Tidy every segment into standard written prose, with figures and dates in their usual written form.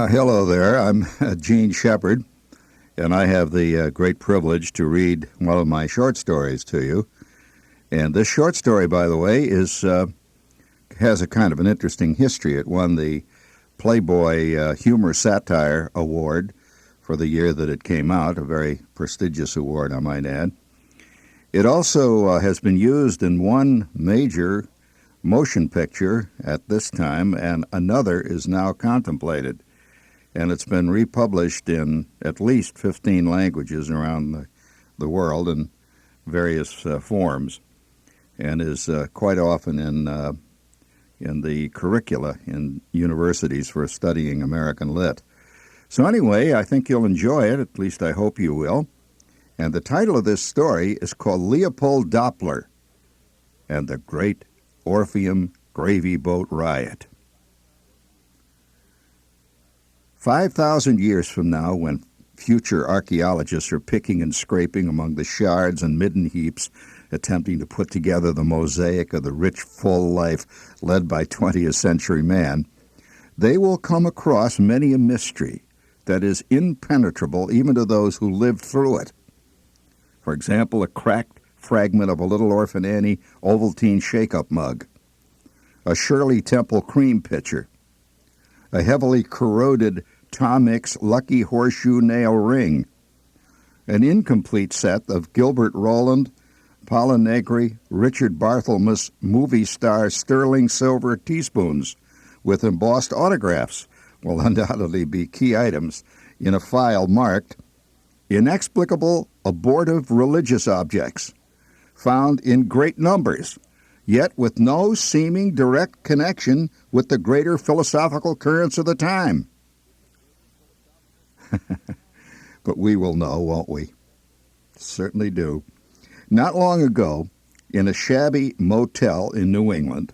Hello there. I'm Gene Shepard, and I have the great privilege to read one of my short stories to you. And this short story, by the way, has a kind of an interesting history. It won the Playboy Humor Satire Award for the year that it came out, a very prestigious award, I might add. It also has been used in one major motion picture at this time, and another is now contemplated. And it's been republished in at least 15 languages around the world in various forms, and is quite often in the curricula in universities for studying American lit. So anyway, I think you'll enjoy it, at least I hope you will. And the title of this story is called Leopold Doppler and the Great Orpheum Gravy Boat Riot. 5,000 years from now, when future archaeologists are picking and scraping among the shards and midden heaps, attempting to put together the mosaic of the rich, full life led by 20th century man, they will come across many a mystery that is impenetrable even to those who lived through it. For example, a cracked fragment of a little Orphan Annie Ovaltine shake-up mug, a Shirley Temple cream pitcher, a heavily corroded Tom Mix Lucky Horseshoe Nail ring, an incomplete set of Gilbert Roland, Paula Negri, Richard Barthelmess movie star sterling silver teaspoons with embossed autographs will undoubtedly be key items in a file marked Inexplicable Abortive Religious Objects, found in great numbers, yet with no seeming direct connection with the greater philosophical currents of the time. But we will know, won't we? Certainly do. Not long ago, in a shabby motel in New England,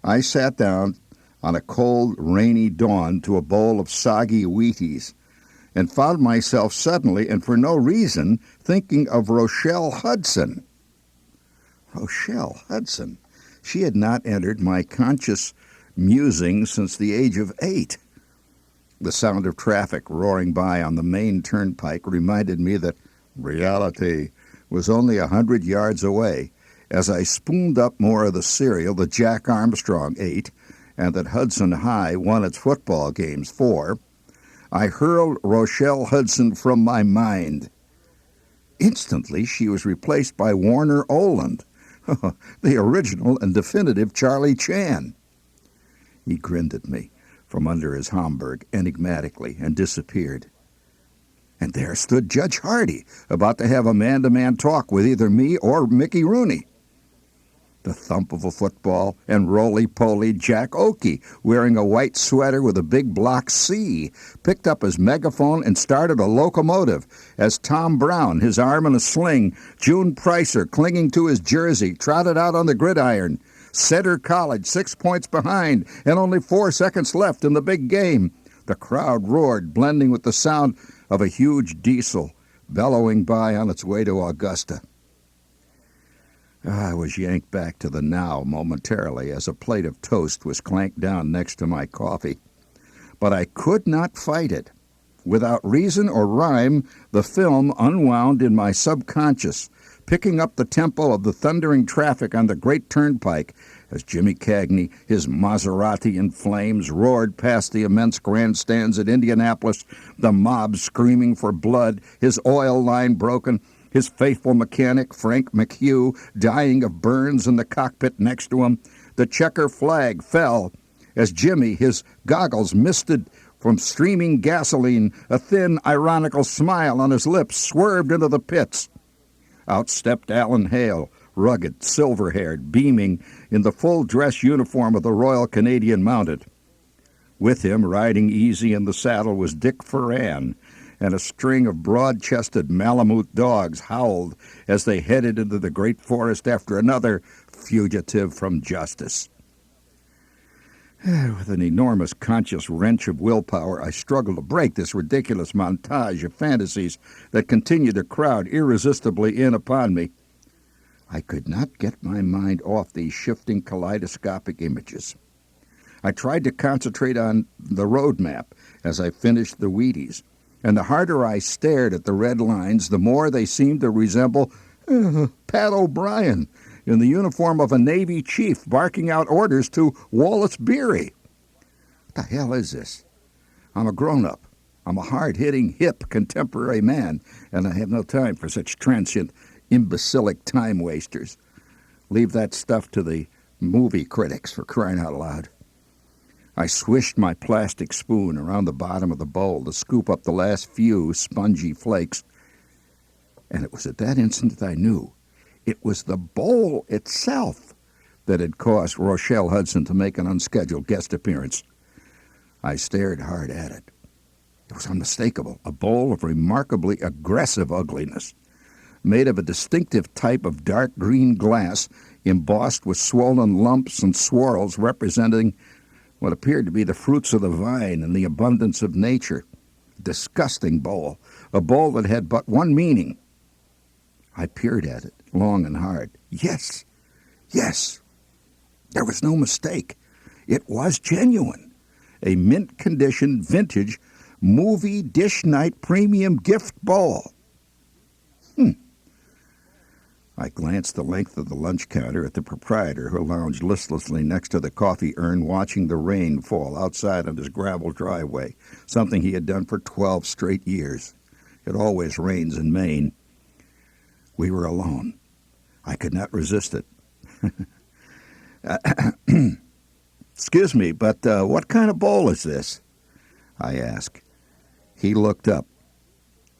I sat down on a cold, rainy dawn to a bowl of soggy Wheaties and found myself suddenly, and for no reason, thinking of Rochelle Hudson. Rochelle Hudson. She had not entered my conscious musing since the age of 8. The sound of traffic roaring by on the main turnpike reminded me that reality was only 100 yards away as I spooned up more of the cereal that Jack Armstrong ate and that Hudson High won its football games for. I hurled Rochelle Hudson from my mind. Instantly, she was replaced by Warner Oland, the original and definitive Charlie Chan. He grinned at me from under his Homburg enigmatically and disappeared. And there stood Judge Hardy, about to have a man-to-man talk with either me or Mickey Rooney. The thump of a football and roly-poly Jack Oakey, wearing a white sweater with a big block C, picked up his megaphone and started a locomotive as Tom Brown, his arm in a sling, June Pricer clinging to his jersey, trotted out on the gridiron. Center College 6 points behind and only 4 seconds left in the big game. The crowd roared, blending with the sound of a huge diesel bellowing by on its way to Augusta. I was yanked back to the now momentarily as a plate of toast was clanked down next to my coffee. But I could not fight it. Without reason or rhyme, the film unwound in my subconscious, picking up the tempo of the thundering traffic on the great turnpike as Jimmy Cagney, his Maserati in flames, roared past the immense grandstands at Indianapolis, the mob screaming for blood, his oil line broken, his faithful mechanic, Frank McHugh, dying of burns in the cockpit next to him. The checker flag fell as Jimmy, his goggles misted from streaming gasoline, a thin, ironical smile on his lips, swerved into the pits. Out stepped Alan Hale, rugged, silver-haired, beaming, in the full-dress uniform of the Royal Canadian Mounted. With him, riding easy in the saddle, was Dick Ferran, and a string of broad-chested Malamute dogs howled as they headed into the great forest after another fugitive from justice. With an enormous conscious wrench of willpower, I struggled to break this ridiculous montage of fantasies that continued to crowd irresistibly in upon me. I could not get my mind off these shifting kaleidoscopic images. I tried to concentrate on the road map as I finished the Wheaties, and the harder I stared at the red lines, the more they seemed to resemble Pat O'Brien in the uniform of a Navy chief barking out orders to Wallace Beery. What the hell is this? I'm a grown-up. I'm a hard-hitting, hip, contemporary man, and I have no time for such transient, imbecilic time-wasters. Leave that stuff to the movie critics, for crying out loud. I swished my plastic spoon around the bottom of the bowl to scoop up the last few spongy flakes, and it was at that instant that I knew it was the bowl itself that had caused Rochelle Hudson to make an unscheduled guest appearance. I stared hard at it. It was unmistakable, a bowl of remarkably aggressive ugliness, made of a distinctive type of dark green glass embossed with swollen lumps and swirls representing what appeared to be the fruits of the vine and the abundance of nature. Disgusting bowl, a bowl that had but one meaning. I peered at it, long and hard. Yes, there was no mistake. It was genuine. A mint-condition, vintage, movie dish night premium gift bowl. I glanced the length of the lunch counter at the proprietor, who lounged listlessly next to the coffee urn, watching the rain fall outside on his gravel driveway, something he had done for 12 straight years. It always rains in Maine. We were alone. I could not resist it. Excuse me, but what kind of bowl is this? I asked. He looked up.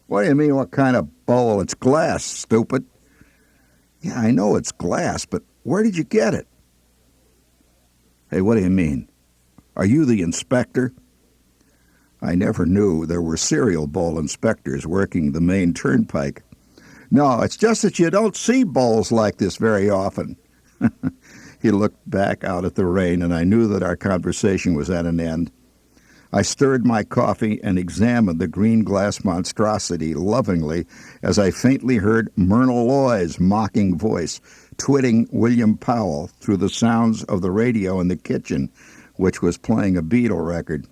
What do you mean, what kind of bowl? It's glass, stupid. Yeah, I know it's glass, but where did you get it? Hey, what do you mean? Are you the inspector? I never knew there were cereal bowl inspectors working the Maine Turnpike. No, it's just that you don't see bowls like this very often. He looked back out at the rain, and I knew that our conversation was at an end. I stirred my coffee and examined the green glass monstrosity lovingly as I faintly heard Myrna Loy's mocking voice twitting William Powell through the sounds of the radio in the kitchen, which was playing a Beatle record.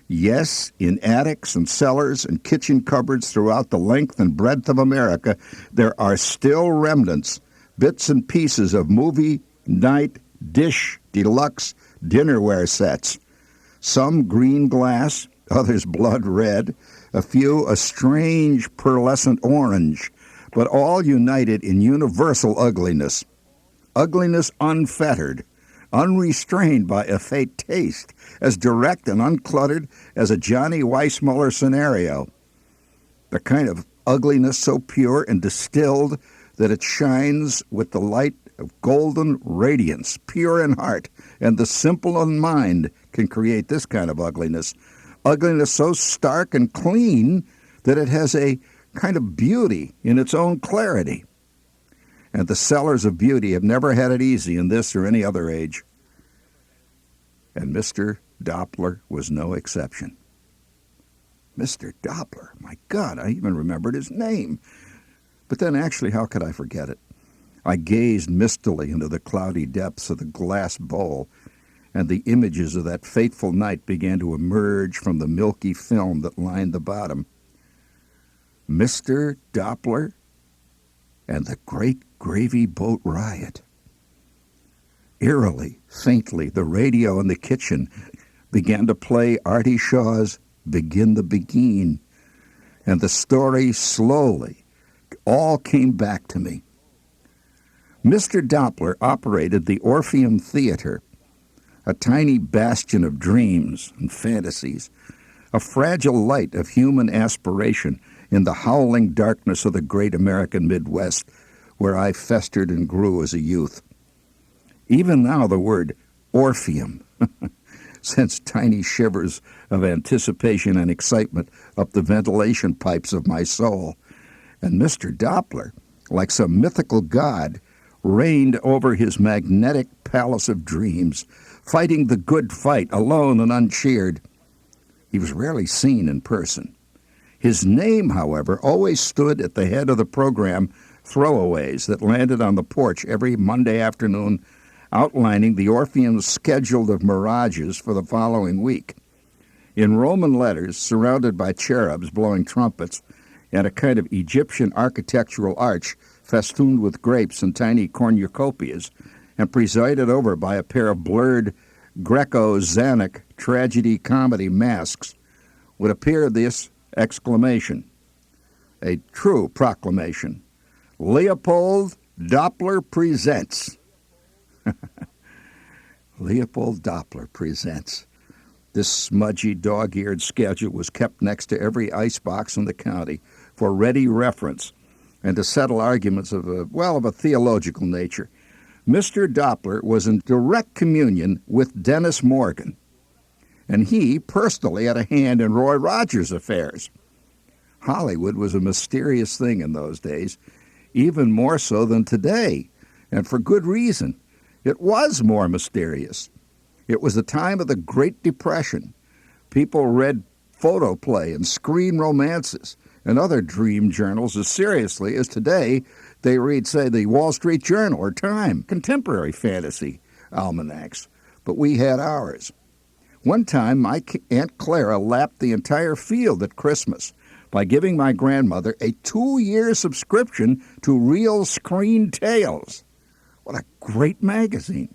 Yes, in attics and cellars and kitchen cupboards throughout the length and breadth of America, there are still remnants, bits and pieces of movie, night, dish, deluxe, dinnerware sets. Some green glass, others blood red, a few a strange pearlescent orange, but all united in universal ugliness. Ugliness unfettered, unrestrained by effete taste, as direct and uncluttered as a Johnny Weissmuller scenario. The kind of ugliness so pure and distilled that it shines with the light of golden radiance, pure in heart, and the simple in mind can create this kind of ugliness. Ugliness so stark and clean that it has a kind of beauty in its own clarity. And the sellers of beauty have never had it easy in this or any other age. And Mr. Doppler was no exception. Mr. Doppler, my God, I even remembered his name. But then actually, how could I forget it? I gazed mistily into the cloudy depths of the glass bowl, and the images of that fateful night began to emerge from the milky film that lined the bottom. Mr. Doppler and the great gravy boat riot. Eerily, faintly, the radio in the kitchen began to play Artie Shaw's Begin the Beguine, and the story slowly all came back to me. Mr. Doppler operated the Orpheum Theater, a tiny bastion of dreams and fantasies, a fragile light of human aspiration in the howling darkness of the great American Midwest, where I festered and grew as a youth. Even now the word Orpheum sends tiny shivers of anticipation and excitement up the ventilation pipes of my soul. And Mr. Doppler, like some mythical god, reigned over his magnetic palace of dreams, fighting the good fight alone and uncheered. He was rarely seen in person. His name, however, always stood at the head of the program Throwaways that landed on the porch every Monday afternoon, outlining the Orpheum's schedule of mirages for the following week. in Roman letters, surrounded by cherubs blowing trumpets, and a kind of Egyptian architectural arch festooned with grapes and tiny cornucopias, and presided over by a pair of blurred Greco-Xanic tragedy-comedy masks, would appear this exclamation, a true proclamation: Leopold Doppler presents. Leopold Doppler presents. This smudgy, dog-eared schedule was kept next to every icebox in the county for ready reference and to settle arguments of a theological nature. Mr. Doppler was in direct communion with Dennis Morgan, and he personally had a hand in Roy Rogers' affairs. Hollywood was a mysterious thing in those days, even more so than today, and for good reason. It was more mysterious. It was the time of the Great Depression. People read photoplay and screen romances and other dream journals as seriously as today they read, say, the Wall Street Journal or Time, contemporary fantasy almanacs. But we had ours. One time, my Aunt Clara lapped the entire field at Christmas by giving my grandmother a 2-year subscription to Real Screen Tales. What a great magazine.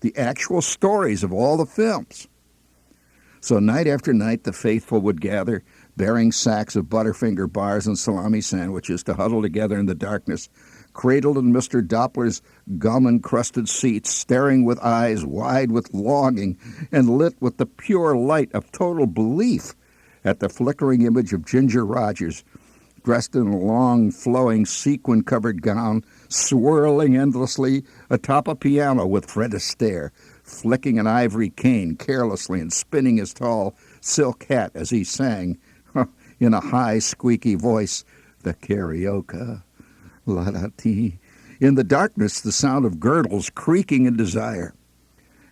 The actual stories of all the films. So night after night, the faithful would gather, bearing sacks of Butterfinger bars and salami sandwiches to huddle together in the darkness, cradled in Mr. Doppler's gum-encrusted seats, staring with eyes wide with longing and lit with the pure light of total belief at the flickering image of Ginger Rogers, dressed in a long, flowing, sequin-covered gown, swirling endlessly atop a piano with Fred Astaire, flicking an ivory cane carelessly and spinning his tall silk hat as he sang, in a high, squeaky voice, the karaoke, la-da-dee. In the darkness, the sound of girdles creaking in desire,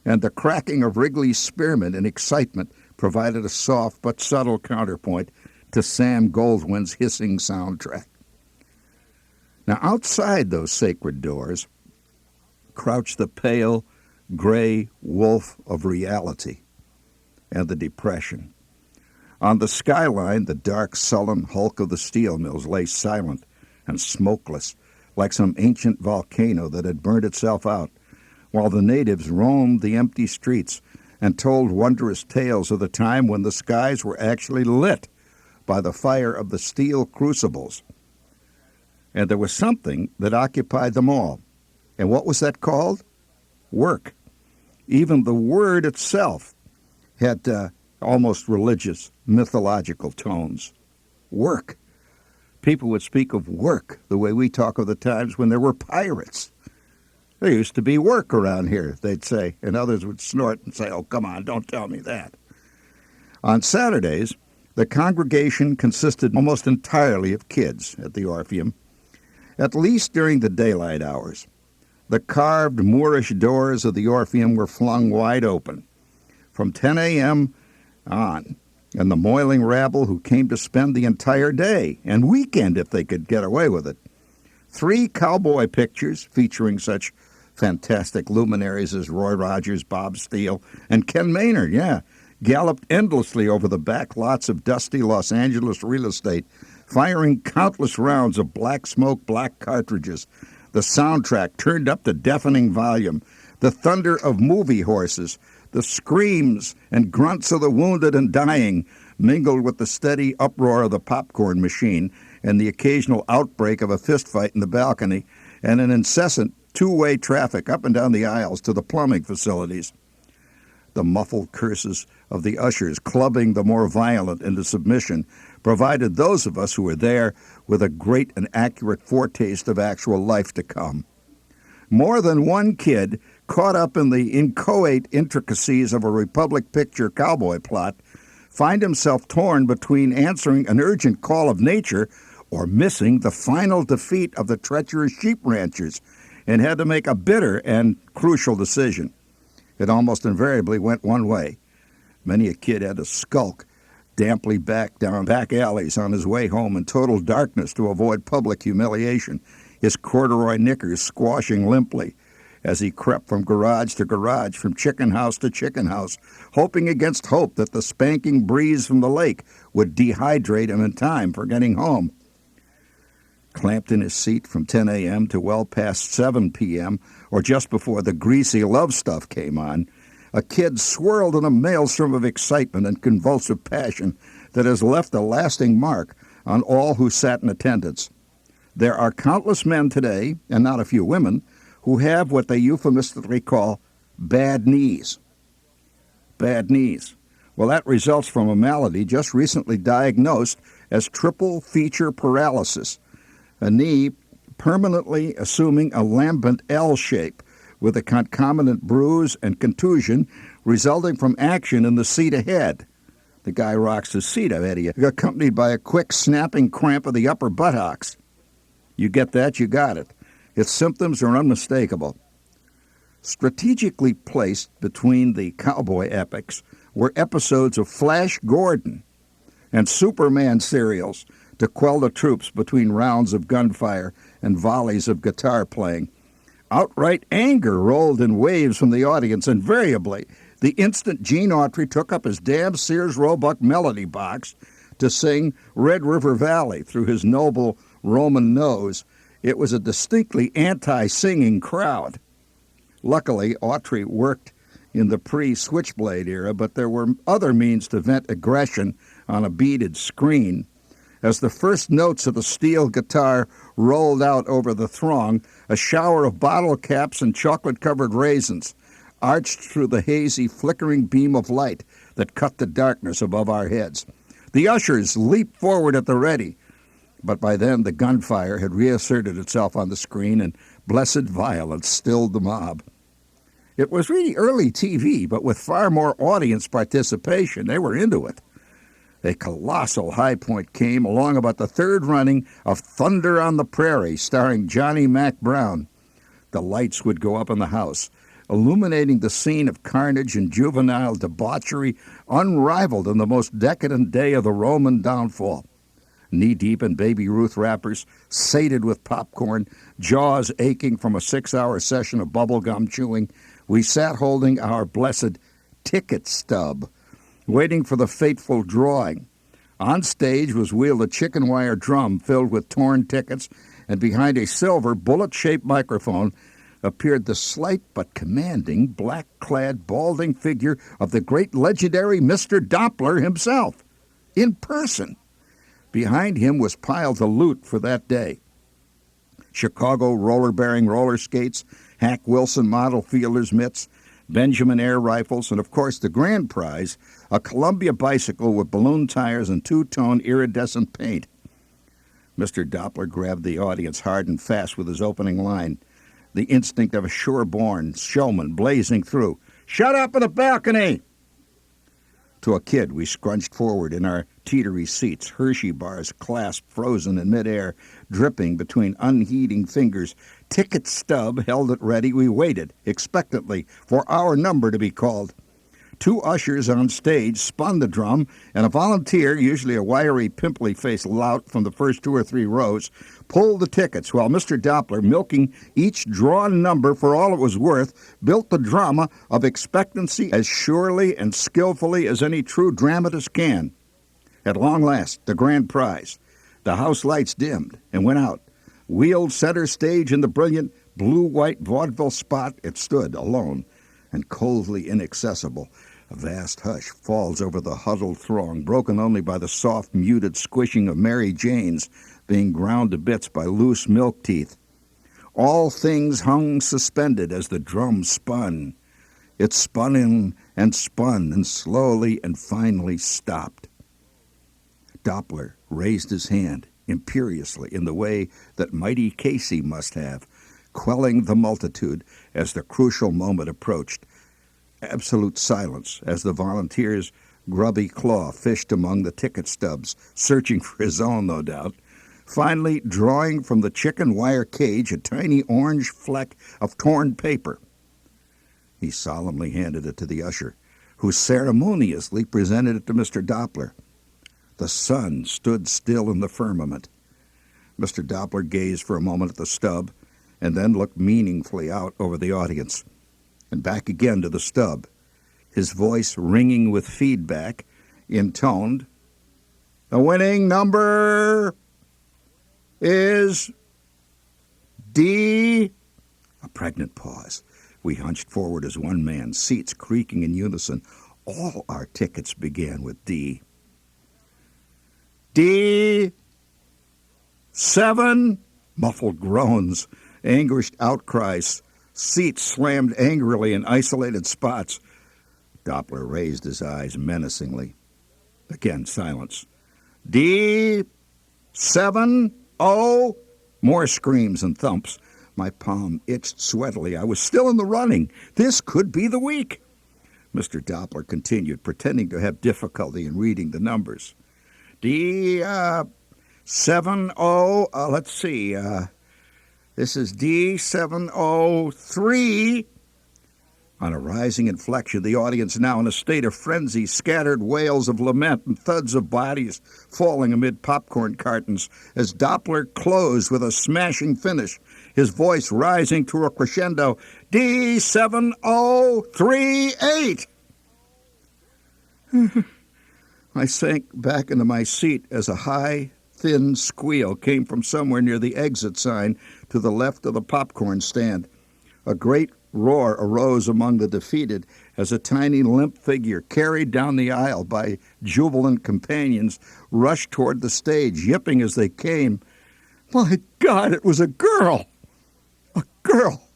and the cracking of Wrigley's spearmint in excitement provided a soft but subtle counterpoint to Sam Goldwyn's hissing soundtrack. Now, outside those sacred doors crouched the pale, gray wolf of reality and the depression. On the skyline, the dark, sullen hulk of the steel mills lay silent and smokeless, like some ancient volcano that had burnt itself out, while the natives roamed the empty streets and told wondrous tales of the time when the skies were actually lit by the fire of the steel crucibles. And there was something that occupied them all. And what was that called? Work. Even the word itself had almost religious, mythological tones. Work. People would speak of work the way we talk of the times when there were pirates. There used to be work around here, they'd say, and others would snort and say, oh, come on, don't tell me that. On Saturdays, the congregation consisted almost entirely of kids at the Orpheum, at least during the daylight hours. The carved Moorish doors of the Orpheum were flung wide open from 10 a.m. on, and the moiling rabble who came to spend the entire day and weekend if they could get away with it. 3 cowboy pictures featuring such fantastic luminaries as Roy Rogers, Bob Steele, and Ken Maynard, galloped endlessly over the back lots of dusty Los Angeles real estate, firing countless rounds of black smoke, black cartridges. The soundtrack turned up to deafening volume. The thunder of movie horses, the screams and grunts of the wounded and dying mingled with the steady uproar of the popcorn machine and the occasional outbreak of a fistfight in the balcony and an incessant two-way traffic up and down the aisles to the plumbing facilities. The muffled curses of the ushers clubbing the more violent into submission provided those of us who were there with a great and accurate foretaste of actual life to come. More than one kid, caught up in the inchoate intricacies of a Republic picture cowboy plot, find himself torn between answering an urgent call of nature or missing the final defeat of the treacherous sheep ranchers, and had to make a bitter and crucial decision. It almost invariably went one way. Many a kid had to skulk damply back down back alleys on his way home in total darkness to avoid public humiliation, his corduroy knickers squashing limply as he crept from garage to garage, from chicken house to chicken house, hoping against hope that the spanking breeze from the lake would dehydrate him in time for getting home. Clamped in his seat from 10 a.m. to well past 7 p.m., or just before the greasy love stuff came on, a kid swirled in a maelstrom of excitement and convulsive passion that has left a lasting mark on all who sat in attendance. There are countless men today, and not a few women, who have what they euphemistically call bad knees. Bad knees. Well, that results from a malady just recently diagnosed as triple feature paralysis, a knee permanently assuming a lambent L shape with a concomitant bruise and contusion resulting from action in the seat ahead. The guy rocks his seat, I bet, accompanied by a quick snapping cramp of the upper buttocks. You get that, you got it. Its symptoms are unmistakable. Strategically placed between the cowboy epics were episodes of Flash Gordon and Superman serials to quell the troops between rounds of gunfire and volleys of guitar playing. Outright anger rolled in waves from the audience. Invariably, the instant Gene Autry took up his damn Sears Roebuck melody box to sing Red River Valley through his noble Roman nose, it was a distinctly anti-singing crowd. Luckily, Autry worked in the pre-Switchblade era, but there were other means to vent aggression on a beaded screen. As the first notes of the steel guitar rolled out over the throng, a shower of bottle caps and chocolate-covered raisins arched through the hazy, flickering beam of light that cut the darkness above our heads. The ushers leaped forward at the ready, but by then the gunfire had reasserted itself on the screen and blessed violence stilled the mob. It was really early TV, but with far more audience participation. They were into it. A colossal high point came along about the third running of Thunder on the Prairie, starring Johnny Mac Brown. The lights would go up in the house, illuminating the scene of carnage and juvenile debauchery unrivaled in the most decadent day of the Roman downfall. Knee-deep in Baby Ruth wrappers, sated with popcorn, jaws aching from a 6-hour session of bubblegum chewing, we sat holding our blessed ticket stub, waiting for the fateful drawing. On stage was wheeled a chicken wire drum filled with torn tickets, and behind a silver, bullet-shaped microphone appeared the slight but commanding, black-clad, balding figure of the great legendary Mr. Doppler himself, in person. Behind him was piled the loot for that day. Chicago roller-bearing roller skates, Hack Wilson model fielder's mitts, Benjamin air rifles, and, of course, the grand prize, a Columbia bicycle with balloon tires and two-tone iridescent paint. Mr. Doppler grabbed the audience hard and fast with his opening line, the instinct of a sure-born showman blazing through. "Shut up in the balcony!" To a kid, we scrunched forward in our teetery seats, Hershey bars clasped frozen in midair, dripping between unheeding fingers. Ticket stub held at ready, we waited, expectantly, for our number to be called. Two ushers on stage spun the drum, and a volunteer, usually a wiry, pimply-faced lout from the first 2 or 3 rows, pulled the tickets, while Mr. Doppler, milking each drawn number for all it was worth, built the drama of expectancy as surely and skillfully as any true dramatist can. At long last, the grand prize. The house lights dimmed and went out. Wheeled center stage in the brilliant blue-white vaudeville spot, it stood alone and coldly inaccessible. A vast hush falls over the huddled throng, broken only by the soft, muted squishing of Mary Janes being ground to bits by loose milk teeth. All things hung suspended as the drum spun. It spun and slowly and finally stopped. Doppler raised his hand imperiously in the way that mighty Casey must have, quelling the multitude as the crucial moment approached. Absolute silence as the volunteer's grubby claw fished among the ticket stubs, searching for his own, no doubt. Finally, drawing from the chicken wire cage a tiny orange fleck of torn paper, he solemnly handed it to the usher, who ceremoniously presented it to Mr. Doppler. The sun stood still in the firmament. Mr. Doppler gazed for a moment at the stub, and then looked meaningfully out over the audience and back again to the stub, his voice ringing with feedback, intoned, "The winning number is D." A pregnant pause. We hunched forward as one man, seats creaking in unison. All our tickets began with D. D. 7. Muffled groans, anguished outcries. Seats slammed angrily in isolated spots. Doppler raised his eyes menacingly. Again, silence. D. 7. O. More screams and thumps. My palm itched sweatily. I was still in the running. This could be the week. Mr. Doppler continued, pretending to have difficulty in reading the numbers. D. 70. Let's see. This is D703. On a rising inflection, the audience, now in a state of frenzy, scattered wails of lament and thuds of bodies falling amid popcorn cartons as Doppler closed with a smashing finish, his voice rising to a crescendo, D7038. I sank back into my seat as a high, thin squeal came from somewhere near the exit sign to the left of the popcorn stand. A great roar arose among the defeated as a tiny limp figure, carried down the aisle by jubilant companions, rushed toward the stage, yipping as they came. My God, it was a girl! A girl!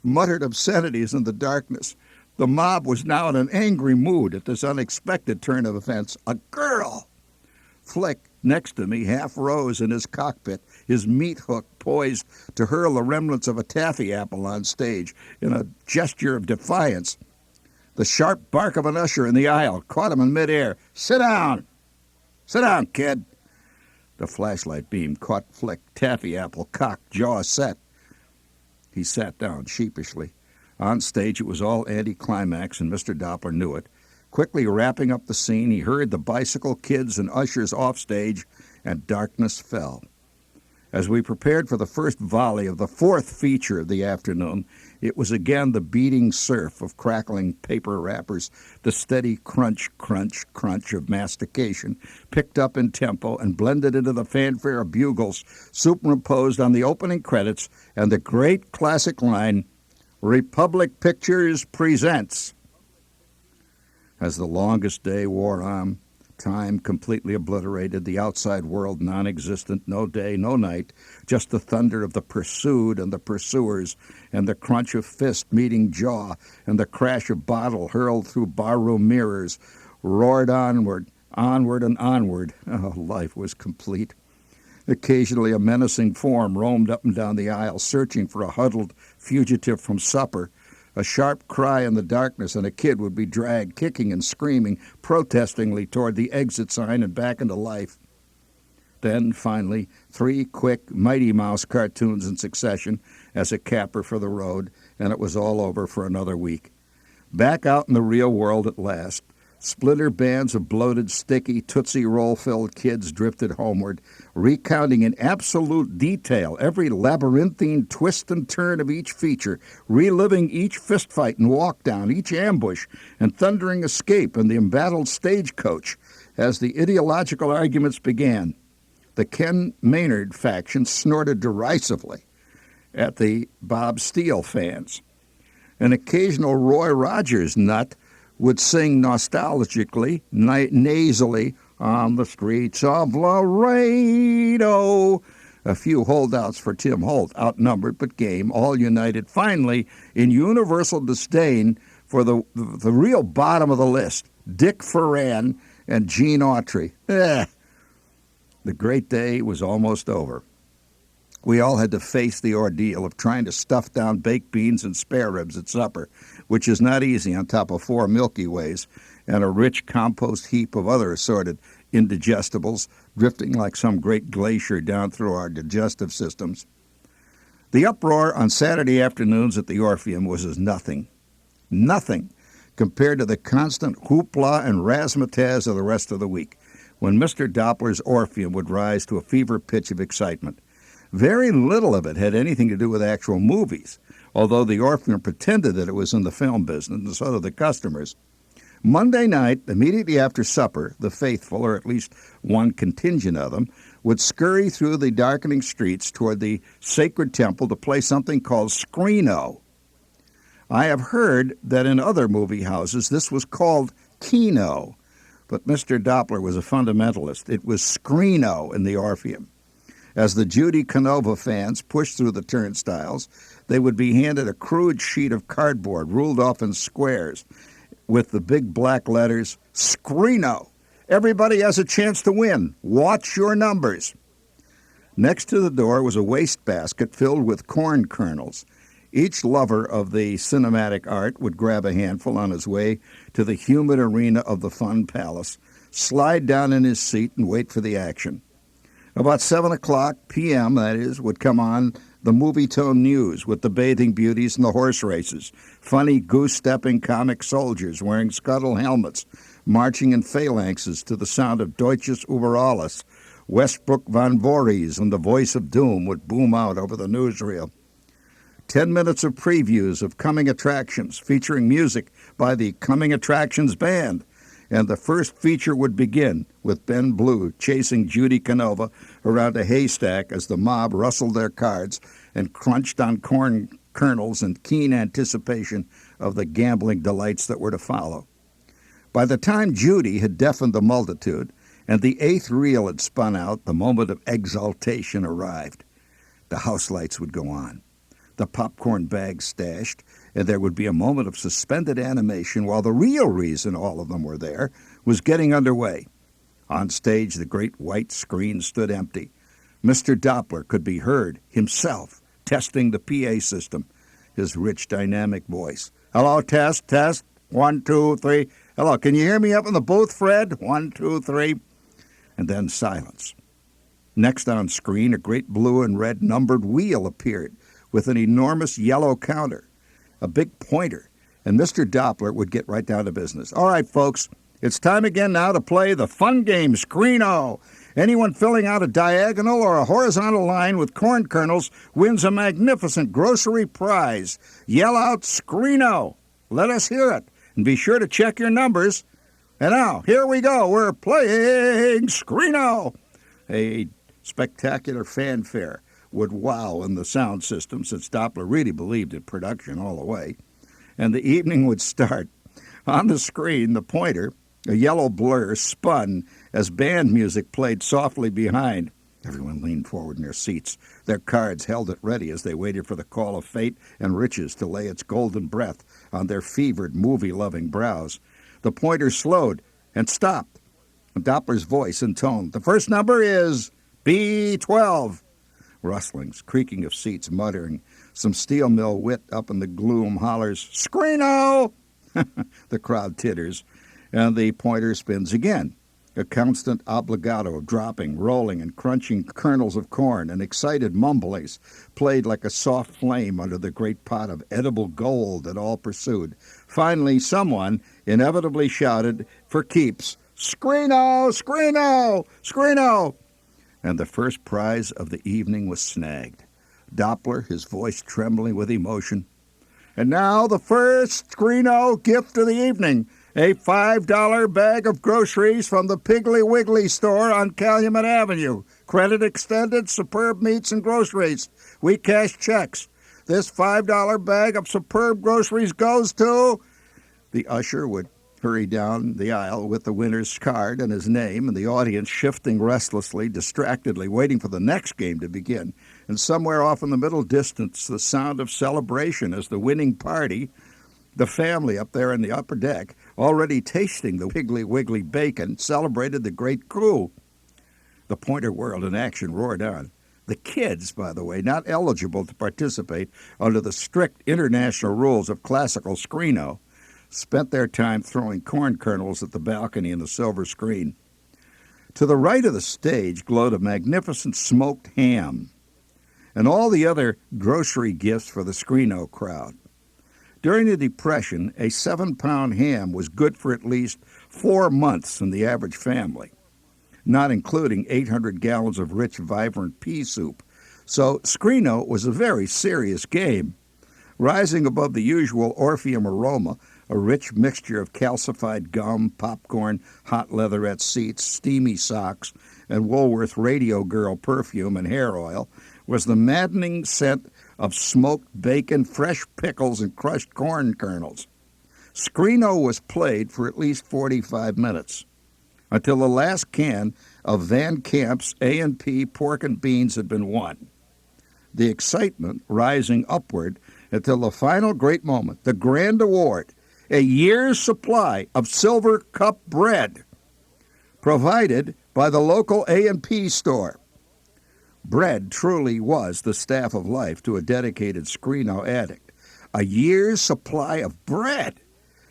Muttered obscenities in the darkness. The mob was now in an angry mood at this unexpected turn of events. A girl! Flick, next to me, half rose in his cockpit, his meat hook poised to hurl the remnants of a taffy apple on stage in a gesture of defiance. The sharp bark of an usher in the aisle caught him in midair. "Sit down! Sit down, kid!" The flashlight beam caught Flick, taffy apple cocked, jaw set. He sat down sheepishly. On stage it was all anticlimax, and Mr. Doppler knew it. Quickly wrapping up the scene, he hurried the bicycle kids and ushers off stage, and darkness fell. As we prepared for the first volley of the fourth feature of the afternoon, it was again the beating surf of crackling paper wrappers, the steady crunch, crunch, crunch of mastication, picked up in tempo and blended into the fanfare of bugles, superimposed on the opening credits and the great classic line, "Republic Pictures presents." As the longest day wore on, time completely obliterated, the outside world non-existent, no day, no night, just the thunder of the pursued and the pursuers, and the crunch of fist meeting jaw, and the crash of bottle hurled through barroom mirrors, roared onward, onward and onward. Oh, life was complete. Occasionally a menacing form roamed up and down the aisle, searching for a huddled fugitive from supper. A sharp cry in the darkness, and a kid would be dragged, kicking and screaming, protestingly toward the exit sign and back into life. Then, finally, 3 quick Mighty Mouse cartoons in succession as a capper for the road, and it was all over for another week. Back out in the real world at last, splinter bands of bloated, sticky, Tootsie Roll-filled kids drifted homeward, recounting in absolute detail every labyrinthine twist and turn of each feature, reliving each fistfight and walk-down, each ambush and thundering escape in the embattled stagecoach as the ideological arguments began. The Ken Maynard faction snorted derisively at the Bob Steele fans. An occasional Roy Rogers nut would sing nostalgically, nasally, "On the streets of Laredo." A few holdouts for Tim Holt, outnumbered but game, all united finally in universal disdain for the real bottom of the list, Dick Ferran and Gene Autry. The great day was almost over. We all had to face the ordeal of trying to stuff down baked beans and spare ribs at supper, which is not easy on top of 4 Milky Ways and a rich compost heap of other assorted indigestibles drifting like some great glacier down through our digestive systems. The uproar on Saturday afternoons at the Orpheum was as nothing compared to the constant hoopla and razzmatazz of the rest of the week, when Mr. Doppler's Orpheum would rise to a fever pitch of excitement. Very little of it had anything to do with actual movies, although the Orpheum pretended that it was in the film business, and so did the customers. Monday night, immediately after supper, the faithful, or at least one contingent of them, would scurry through the darkening streets toward the sacred temple to play something called Screeno. I have heard that in other movie houses this was called Keno, but Mr. Doppler was a fundamentalist. It was Screeno in the Orpheum. As the Judy Canova fans pushed through the turnstiles, they would be handed a crude sheet of cardboard ruled off in squares with the big black letters, Screeno. Everybody has a chance to win. Watch your numbers. Next to the door was a wastebasket filled with corn kernels. Each lover of the cinematic art would grab a handful on his way to the humid arena of the Fun Palace, slide down in his seat, and wait for the action. About 7 o'clock p.m., that is, would come on the movie-tone news with the bathing beauties and the horse races, funny goose-stepping comic soldiers wearing scuttle helmets, marching in phalanxes to the sound of Deutsches über alles. Westbrook von Voorhees and the voice of doom would boom out over the newsreel. 10 minutes of previews of coming attractions featuring music by the Coming Attractions Band. And the first feature would begin with Ben Blue chasing Judy Canova around a haystack as the mob rustled their cards and crunched on corn kernels in keen anticipation of the gambling delights that were to follow. By the time Judy had deafened the multitude and the eighth reel had spun out, the moment of exaltation arrived. The house lights would go on, the popcorn bags stashed, and there would be a moment of suspended animation while the real reason all of them were there was getting underway. On stage, the great white screen stood empty. Mr. Doppler could be heard himself testing the PA system, his rich, dynamic voice. Hello, test, test. 1, 2, 3. Hello, can you hear me up in the booth, Fred? 1, 2, 3. And then silence. Next on screen, a great blue and red numbered wheel appeared with an enormous yellow counter, a big pointer, and Mr. Doppler would get right down to business. All right, folks, it's time again now to play the fun game, Screeno. Anyone filling out a diagonal or a horizontal line with corn kernels wins a magnificent grocery prize. Yell out, Screeno. Let us hear it, and be sure to check your numbers. And now, here we go. We're playing Screeno. A spectacular fanfare would wow in the sound system, since Doppler really believed in production all the way. And the evening would start. On the screen, the pointer, a yellow blur, spun as band music played softly behind. Everyone leaned forward in their seats, their cards held at ready as they waited for the call of fate and riches to lay its golden breath on their fevered, movie-loving brows. The pointer slowed and stopped. Doppler's voice intoned, "The first number is B12. Rustlings, creaking of seats, muttering. Some steel mill wit up in the gloom hollers, "Screeno!" The crowd titters, and the pointer spins again. A constant obligato of dropping, rolling, and crunching kernels of corn, and excited mumblings played like a soft flame under the great pot of edible gold that all pursued. Finally, someone inevitably shouted for keeps, "Screeno! Screeno! Screeno!" And the first prize of the evening was snagged. Doppler, his voice trembling with emotion. "And now the first Screeno gift of the evening, a $5 bag of groceries from the Piggly Wiggly store on Calumet Avenue. Credit extended, superb meats and groceries. We cash checks. This $5 bag of superb groceries goes to..." The usher would hurry down the aisle with the winner's card and his name, and the audience shifting restlessly, distractedly, waiting for the next game to begin. And somewhere off in the middle distance, the sound of celebration as the winning party, the family up there in the upper deck, already tasting the Piggly Wiggly bacon, celebrated the great coup. The pointer world in action roared on. The kids, by the way, not eligible to participate under the strict international rules of classical Screeno, spent their time throwing corn kernels at the balcony and the silver screen. To the right of the stage glowed a magnificent smoked ham, and all the other grocery gifts for the Screeno crowd. During the Depression, a 7-pound ham was good for at least 4 months in the average family, not including 800 gallons of rich, vibrant pea soup, So Screeno was a very serious game. Rising above the usual Orpheum aroma, a rich mixture of calcified gum, popcorn, hot leatherette seats, steamy socks, and Woolworth Radio Girl perfume and hair oil, was the maddening scent of smoked bacon, fresh pickles, and crushed corn kernels. Screeno was played for at least 45 minutes, until the last can of Van Camp's A&P pork and beans had been won. The excitement rising upward until the final great moment, the grand award, a year's supply of Silver Cup bread, provided by the local A&P store. Bread truly was the staff of life to a dedicated Screeno addict. A year's supply of bread,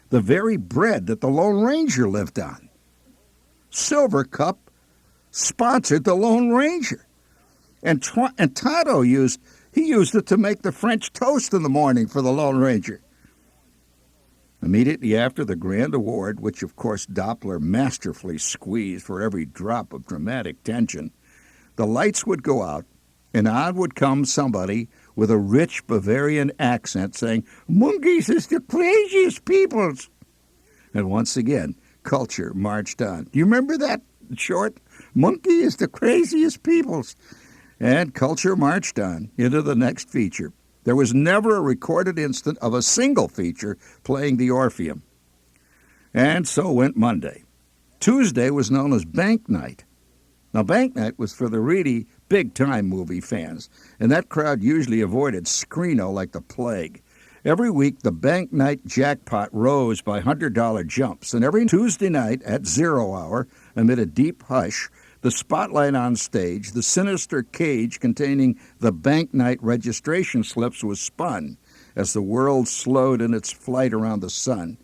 the very bread that the Lone Ranger lived on. Silver Cup sponsored the Lone Ranger. And Tonto used it to make the French toast in the morning for the Lone Ranger. Immediately after the grand award, which of course Doppler masterfully squeezed for every drop of dramatic tension, the lights would go out, and on would come somebody with a rich Bavarian accent saying, "Monkeys is the craziest peoples." And once again, culture marched on. Do you remember that short? Monkey is the craziest peoples. And culture marched on into the next feature. There was never a recorded instant of a single feature playing the Orpheum. And so went Monday. Tuesday was known as Bank Night. Now, Bank Night was for the really big-time movie fans, and that crowd usually avoided Screeno like the plague. Every week, the Bank Night jackpot rose by $100 jumps, and every Tuesday night at 0 hour, amid a deep hush, the spotlight on stage, the sinister cage containing the Bank Night registration slips was spun as the world slowed in its flight around the sun.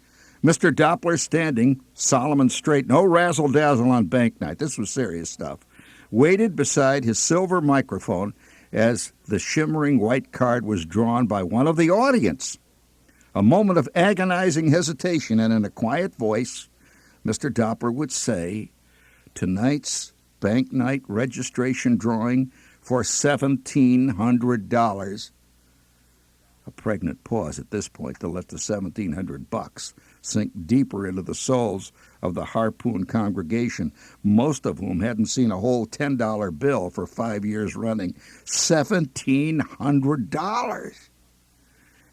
Mr. Doppler standing, solemn and straight, no razzle-dazzle on Bank Night, this was serious stuff, waited beside his silver microphone as the shimmering white card was drawn by one of the audience. A moment of agonizing hesitation, and in a quiet voice, Mr. Doppler would say, "Tonight's Bank Night registration drawing for $1,700. A pregnant pause at this point to let the $1,700 sink deeper into the souls of the Harpoon congregation, most of whom hadn't seen a whole $10 bill for 5 years running. $1,700.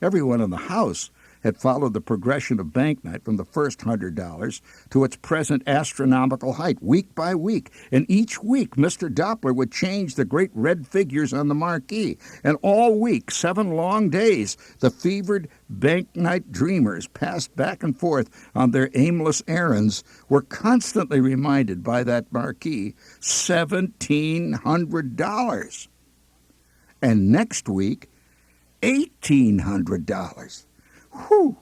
Everyone in the house had followed the progression of Bank Night from the first $100 to its present astronomical height, week by week. And each week, Mr. Doppler would change the great red figures on the marquee. And all week, 7 long days, the fevered Bank Night dreamers passed back and forth on their aimless errands, were constantly reminded by that marquee, $1,700. And next week, $1,800. Whew!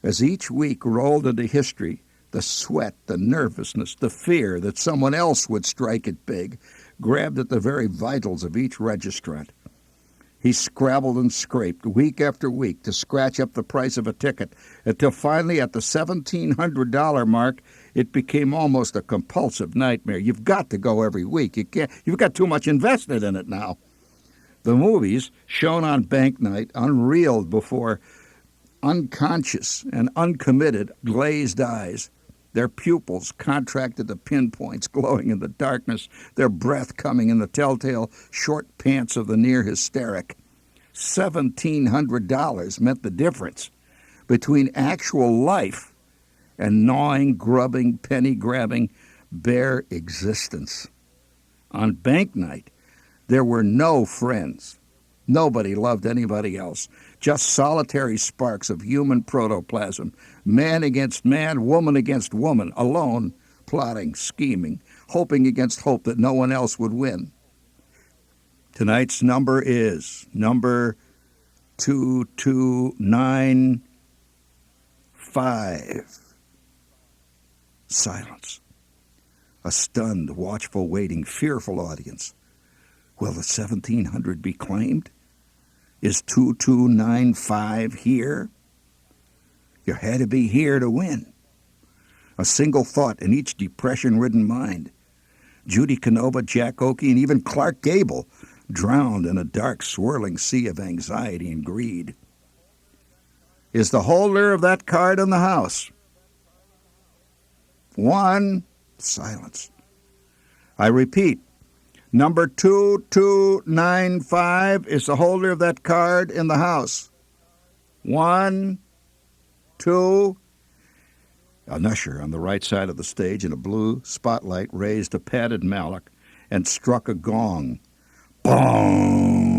As each week rolled into history, the sweat, the nervousness, the fear that someone else would strike it big grabbed at the very vitals of each registrant. He scrabbled and scraped week after week to scratch up the price of a ticket until finally at the $1,700 mark, it became almost a compulsive nightmare. You've got to go every week. You've got too much invested in it now. The movies shown on Bank Night unreeled before unconscious and uncommitted glazed eyes, their pupils contracted to pinpoints glowing in the darkness, their breath coming in the telltale short pants of the near hysteric. $1,700 meant the difference between actual life and gnawing, grubbing, penny-grabbing, bare existence. On Bank Night, there were no friends. Nobody loved anybody else. Just solitary sparks of human protoplasm, man against man, woman against woman, alone, plotting, scheming, hoping against hope that no one else would win. Tonight's number is number 2295. Silence. A stunned, watchful, waiting, fearful audience. Will the 1,700 be claimed? Is 2295 here? You had to be here to win. A single thought in each depression-ridden mind. Judy Canova, Jack Oakey, and even Clark Gable drowned in a dark, swirling sea of anxiety and greed. Is the holder of that card in the house? 1. Silence. I repeat, number 2295 is the holder of that card in the house. 1, 2. An usher on the right side of the stage in a blue spotlight raised a padded mallet and struck a gong. Bong!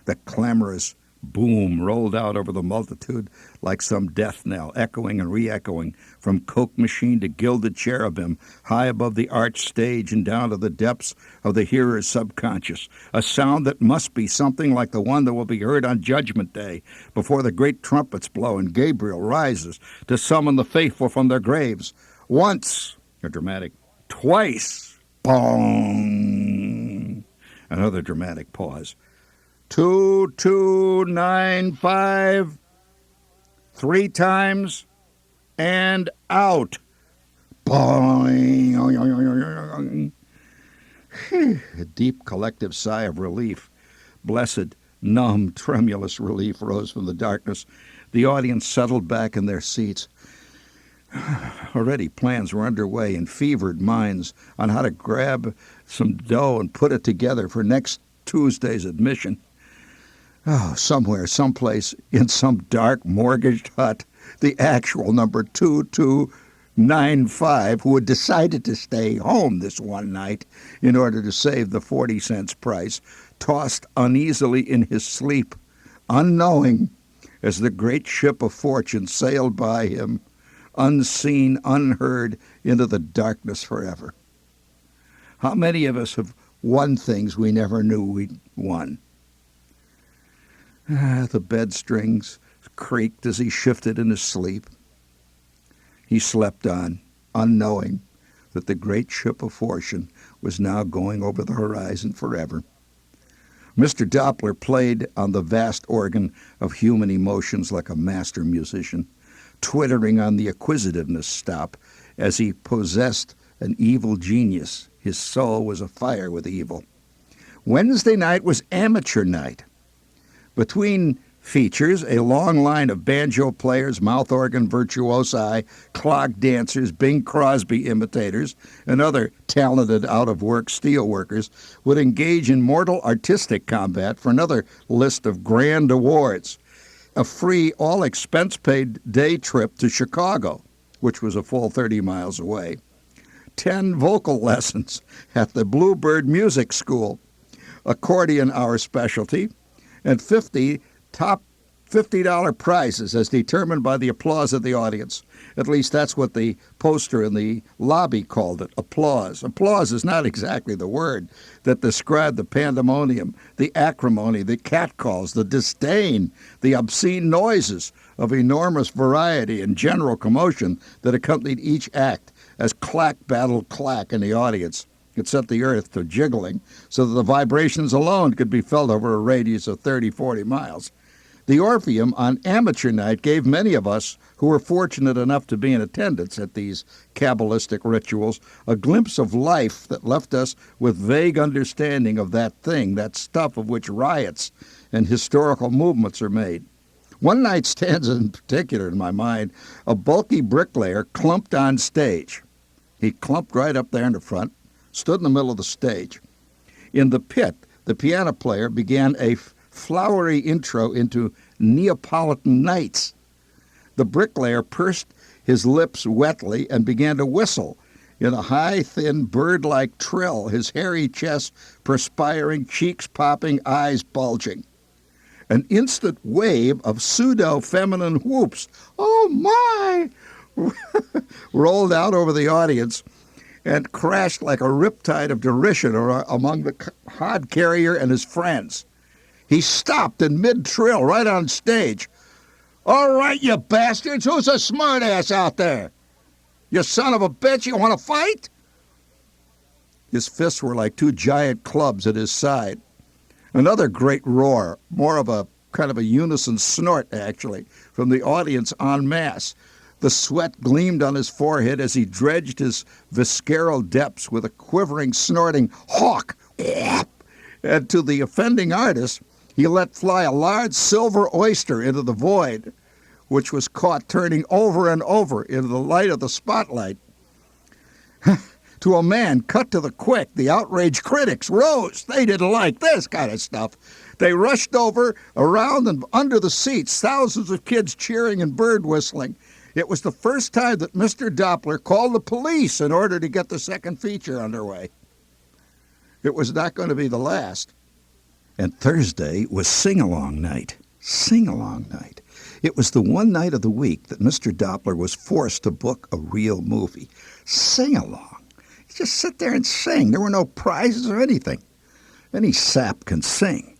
The clamorous boom rolled out over the multitude like some death knell, echoing and re-echoing from coke machine to gilded cherubim, high above the arched stage and down to the depths of the hearer's subconscious, a sound that must be something like the one that will be heard on Judgment Day, before the great trumpets blow and Gabriel rises to summon the faithful from their graves. Once, a dramatic, twice, bong! Another dramatic pause. 2295, 3 times, and out. Boing. A deep collective sigh of relief. Blessed, numb, tremulous relief rose from the darkness. The audience settled back in their seats. Already plans were underway in fevered minds on how to grab some dough and put it together for next Tuesday's admission. Oh, somewhere, someplace, in some dark mortgaged hut, the actual number 2295, who had decided to stay home this one night in order to save the 40 cents price, tossed uneasily in his sleep, unknowing, as the great ship of fortune sailed by him, unseen, unheard, into the darkness forever. How many of us have won things we never knew we'd won? The bed strings creaked as he shifted in his sleep. He slept on, unknowing that the great ship of fortune was now going over the horizon forever. Mr. Doppler played on the vast organ of human emotions like a master musician, twittering on the acquisitiveness stop as he possessed an evil genius. His soul was afire with evil. Wednesday night was amateur night. Between features, a long line of banjo players, mouth organ virtuosi, clog dancers, Bing Crosby imitators, and other talented out-of-work steelworkers would engage in mortal artistic combat for another list of grand awards. A free, all-expense-paid day trip to Chicago, which was a full 30 miles away. 10 vocal lessons at the Bluebird Music School, accordion our specialty, and 50 top $50 prizes as determined by the applause of the audience. At least that's what the poster in the lobby called it, applause. Applause is not exactly the word that described the pandemonium, the acrimony, the catcalls, the disdain, the obscene noises of enormous variety and general commotion that accompanied each act as clack battled clack in the audience. It set the earth to jiggling so that the vibrations alone could be felt over a radius of 30, 40 miles. The Orpheum on amateur night gave many of us who were fortunate enough to be in attendance at these Kabbalistic rituals a glimpse of life that left us with vague understanding of that thing, that stuff of which riots and historical movements are made. One night stands in particular in my mind. A bulky bricklayer clumped on stage. He clumped right up there in the front, stood in the middle of the stage. In the pit, the piano player began a flowery intro into Neapolitan Nights. The bricklayer pursed his lips wetly and began to whistle in a high, thin, bird-like trill, his hairy chest perspiring, cheeks popping, eyes bulging. An instant wave of pseudo-feminine whoops, "Oh, my!" rolled out over the audience and crashed like a riptide of derision among the hod carrier and his friends. He stopped in mid-trill right on stage. "All right, you bastards, who's a smartass out there? You son of a bitch, you want to fight?" His fists were like 2 giant clubs at his side. Another great roar, more of a kind of a unison snort, actually, from the audience en masse. The sweat gleamed on his forehead as he dredged his visceral depths with a quivering, snorting, "Hawk! Yep. And to the offending artist, he let fly a large silver oyster into the void, which was caught turning over and over into the light of the spotlight. To a man cut to the quick, the outraged critics rose. They didn't like this kind of stuff. They rushed over, around, and under the seats, thousands of kids cheering and bird whistling. It was the first time that Mr. Doppler called the police in order to get the second feature underway. It was not going to be the last. And Thursday was sing-along night. Sing-along night. It was the one night of the week that Mr. Doppler was forced to book a real movie. Sing-along. Just sit there and sing. There were no prizes or anything. Any sap can sing.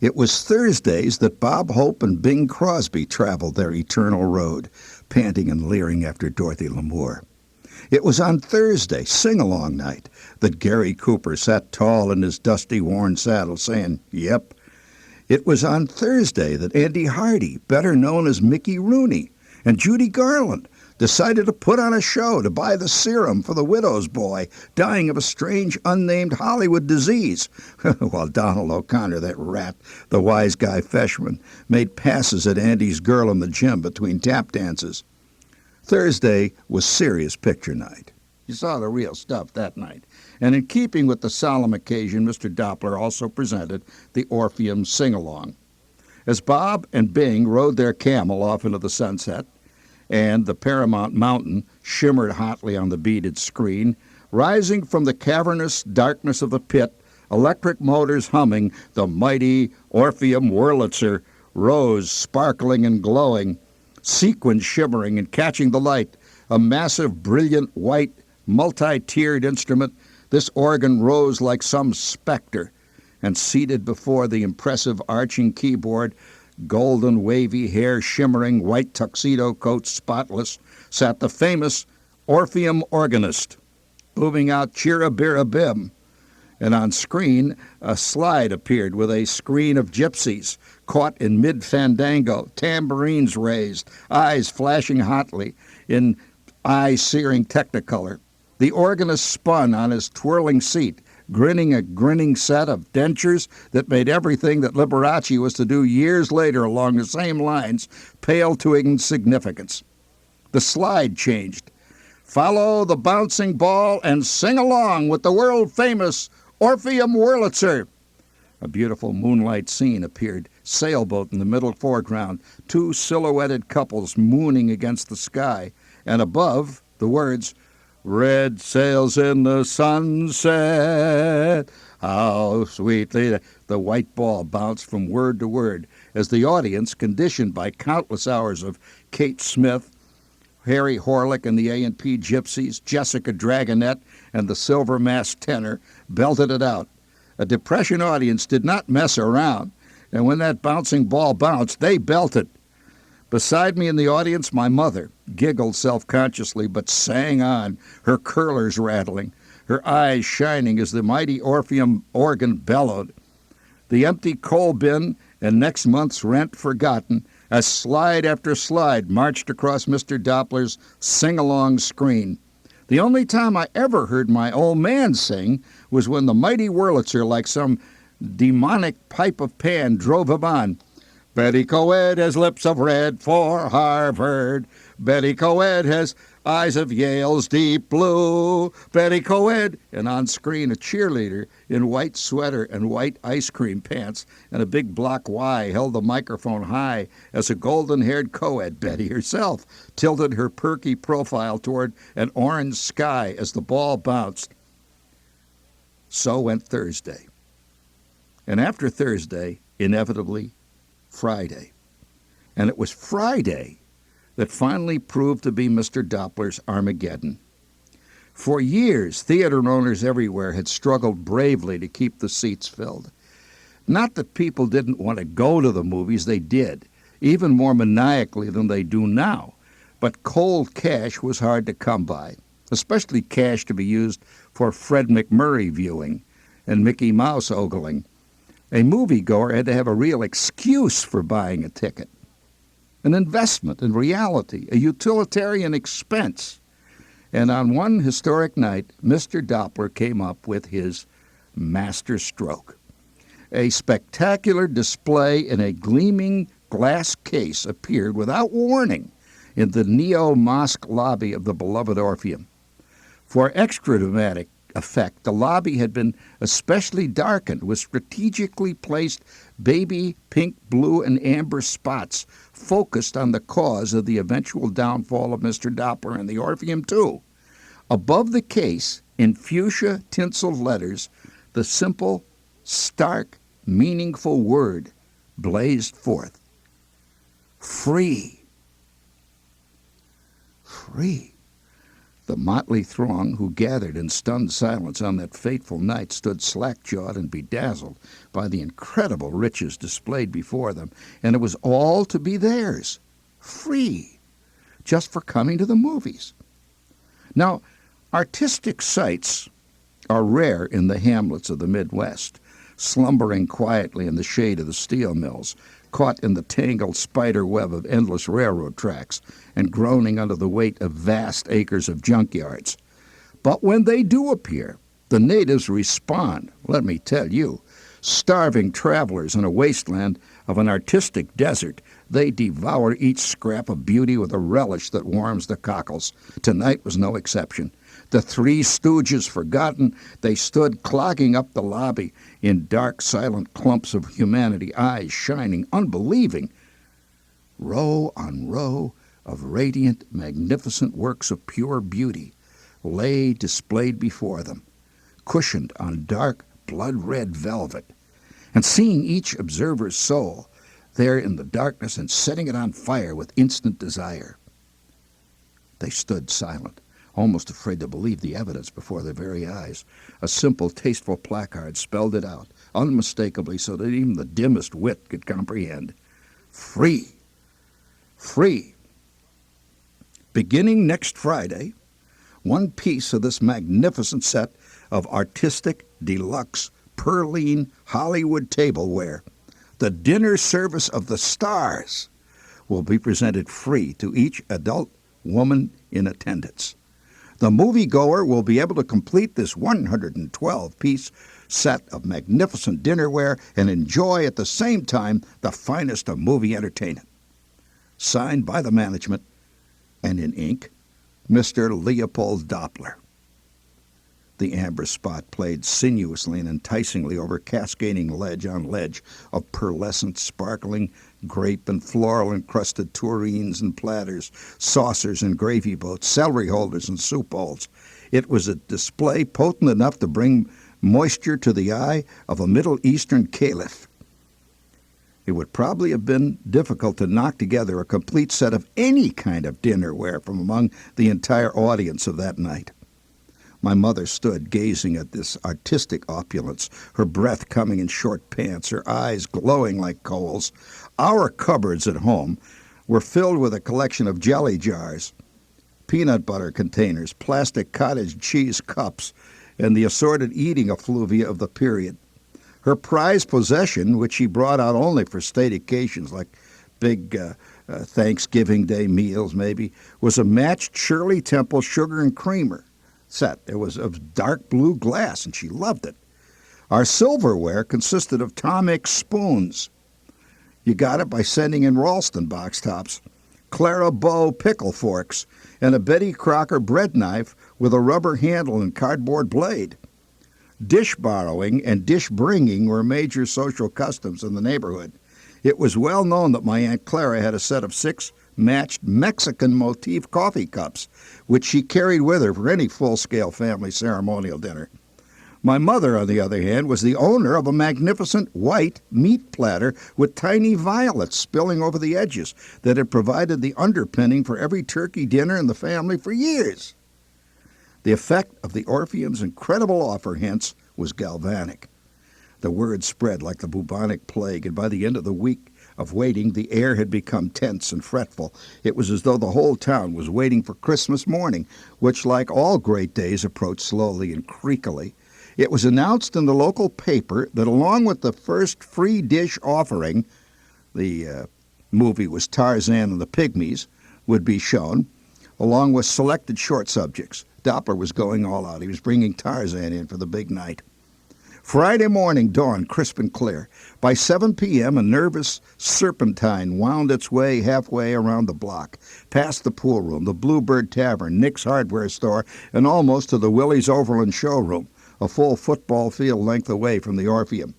It was Thursdays that Bob Hope and Bing Crosby traveled their eternal road, panting and leering after Dorothy Lamour. It was on Thursday, sing-along night, that Gary Cooper sat tall in his dusty, worn saddle saying, "Yep." It was on Thursday that Andy Hardy, better known as Mickey Rooney, and Judy Garland decided to put on a show to buy the serum for the widow's boy dying of a strange, unnamed Hollywood disease, while Donald O'Connor, that rat, the wise guy Feshman, made passes at Andy's girl in the gym between tap dances. Thursday was serious picture night. You saw the real stuff that night. And in keeping with the solemn occasion, Mr. Doppler also presented the Orpheum sing-along. As Bob and Bing rode their camel off into the sunset, and the Paramount Mountain shimmered hotly on the beaded screen, rising from the cavernous darkness of the pit, electric motors humming, the mighty Orpheum Wurlitzer rose, sparkling and glowing, sequins shimmering and catching the light, a massive, brilliant, white, multi-tiered instrument. This organ rose like some specter, and seated before the impressive arching keyboard, golden, wavy hair shimmering, white tuxedo coat spotless, sat the famous Orpheum organist, booming out Cheer-a-beer-a-bim. And on screen, a slide appeared with a screen of gypsies caught in mid-fandango, tambourines raised, eyes flashing hotly in eye-searing technicolor. The organist spun on his twirling seat, grinning a grinning set of dentures that made everything that Liberace was to do years later along the same lines pale to insignificance. The slide changed. Follow the bouncing ball and sing along with the world-famous Orpheum Wurlitzer. A beautiful moonlight scene appeared, sailboat in the middle foreground, two silhouetted couples mooning against the sky, and above the words, "Red sails in the sunset, how sweetly." The white ball bounced from word to word as the audience, conditioned by countless hours of Kate Smith, Harry Horlick and the A&P Gypsies, Jessica Dragonette, and the Silver-Masked Tenor, belted it out. A Depression audience did not mess around, and when that bouncing ball bounced, they belted. Beside me in the audience, my mother giggled self-consciously but sang on, her curlers rattling, her eyes shining as the mighty Orpheum organ bellowed. The empty coal bin and next month's rent forgotten, as slide after slide marched across Mr. Doppler's sing-along screen. The only time I ever heard my old man sing was when the mighty Wurlitzer, like some demonic pipe of Pan, drove him on. Betty Coed has lips of red for Harvard. Betty Coed has eyes of Yale's deep blue. Betty Coed, and on screen a cheerleader in white sweater and white ice cream pants and a big block Y held the microphone high as a golden-haired Coed, Betty herself, tilted her perky profile toward an orange sky as the ball bounced. So went Thursday. And after Thursday, inevitably, Friday. And it was Friday that finally proved to be Mr. Doppler's Armageddon. For years, theater owners everywhere had struggled bravely to keep the seats filled. Not that people didn't want to go to the movies, they did, even more maniacally than they do now. But cold cash was hard to come by, especially cash to be used for Fred McMurray viewing and Mickey Mouse ogling. A moviegoer had to have a real excuse for buying a ticket, an investment in reality, a utilitarian expense. And on one historic night, Mr. Doppler came up with his master stroke. A spectacular display in a gleaming glass case appeared without warning in the neo-mosque lobby of the beloved Orpheum. For extra dramatic effect, the lobby had been especially darkened with strategically placed baby pink, blue, and amber spots focused on the cause of the eventual downfall of Mr. Doppler and the Orpheum, too. Above the case, in fuchsia tinseled letters, the simple, stark, meaningful word blazed forth. Free. Free. The motley throng who gathered in stunned silence on that fateful night stood slack-jawed and bedazzled by the incredible riches displayed before them, and it was all to be theirs, free, just for coming to the movies. Now, artistic sights are rare in the hamlets of the Midwest, slumbering quietly in the shade of the steel mills, caught in the tangled spider web of endless railroad tracks and groaning under the weight of vast acres of junkyards. But when they do appear, the natives respond, let me tell you. Starving travelers in a wasteland of an artistic desert, they devour each scrap of beauty with a relish that warms the cockles. Tonight was no exception. The Three Stooges forgotten, they stood clogging up the lobby in dark, silent clumps of humanity, eyes shining, unbelieving. Row on row of radiant, magnificent works of pure beauty lay displayed before them, cushioned on dark, blood-red velvet, and seeing each observer's soul there in the darkness and setting it on fire with instant desire. They stood silent, almost afraid to believe the evidence before their very eyes. A simple, tasteful placard spelled it out, unmistakably so that even the dimmest wit could comprehend. Free. Free. Beginning next Friday, one piece of this magnificent set of artistic, deluxe, pearline Hollywood tableware, the dinner service of the stars, will be presented free to each adult woman in attendance. The moviegoer will be able to complete this 112-piece set of magnificent dinnerware and enjoy at the same time the finest of movie entertainment. Signed by the management, and in ink, Mr. Leopold Doppler. The amber spot played sinuously and enticingly over cascading ledge on ledge of pearlescent, sparkling, grape and floral-encrusted tureens and platters, saucers and gravy boats, celery holders and soup bowls. It was a display potent enough to bring moisture to the eye of a Middle Eastern caliph. It would probably have been difficult to knock together a complete set of any kind of dinnerware from among the entire audience of that night. My mother stood gazing at this artistic opulence, her breath coming in short pants, her eyes glowing like coals. Our cupboards at home were filled with a collection of jelly jars, peanut butter containers, plastic cottage cheese cups, and the assorted eating effluvia of the period. Her prized possession, which she brought out only for state occasions like big Thanksgiving Day meals maybe, was a matched Shirley Temple sugar and creamer set. It was of dark blue glass, and she loved it. Our silverware consisted of Tomix spoons. You got it by sending in Ralston box tops, Clara Bow pickle forks, and a Betty Crocker bread knife with a rubber handle and cardboard blade. Dish borrowing and dish bringing were major social customs in the neighborhood. It was well known that my Aunt Clara had a set of 6 matched Mexican motif coffee cups, which she carried with her for any full-scale family ceremonial dinner. My mother, on the other hand, was the owner of a magnificent white meat platter with tiny violets spilling over the edges that had provided the underpinning for every turkey dinner in the family for years. The effect of the Orpheum's incredible offer, hence, was galvanic. The word spread like the bubonic plague, and by the end of the week of waiting, the air had become tense and fretful. It was as though the whole town was waiting for Christmas morning, which, like all great days, approached slowly and creakily. It was announced in the local paper that along with the first free dish offering, the movie was Tarzan and the Pygmies, would be shown, along with selected short subjects. Doppler was going all out. He was bringing Tarzan in for the big night. Friday morning dawned crisp and clear. By 7 p.m., a nervous serpentine wound its way halfway around the block, past the pool room, the Bluebird Tavern, Nick's hardware store, and almost to the Willie's Overland showroom, a full football field length away from the Orpheum.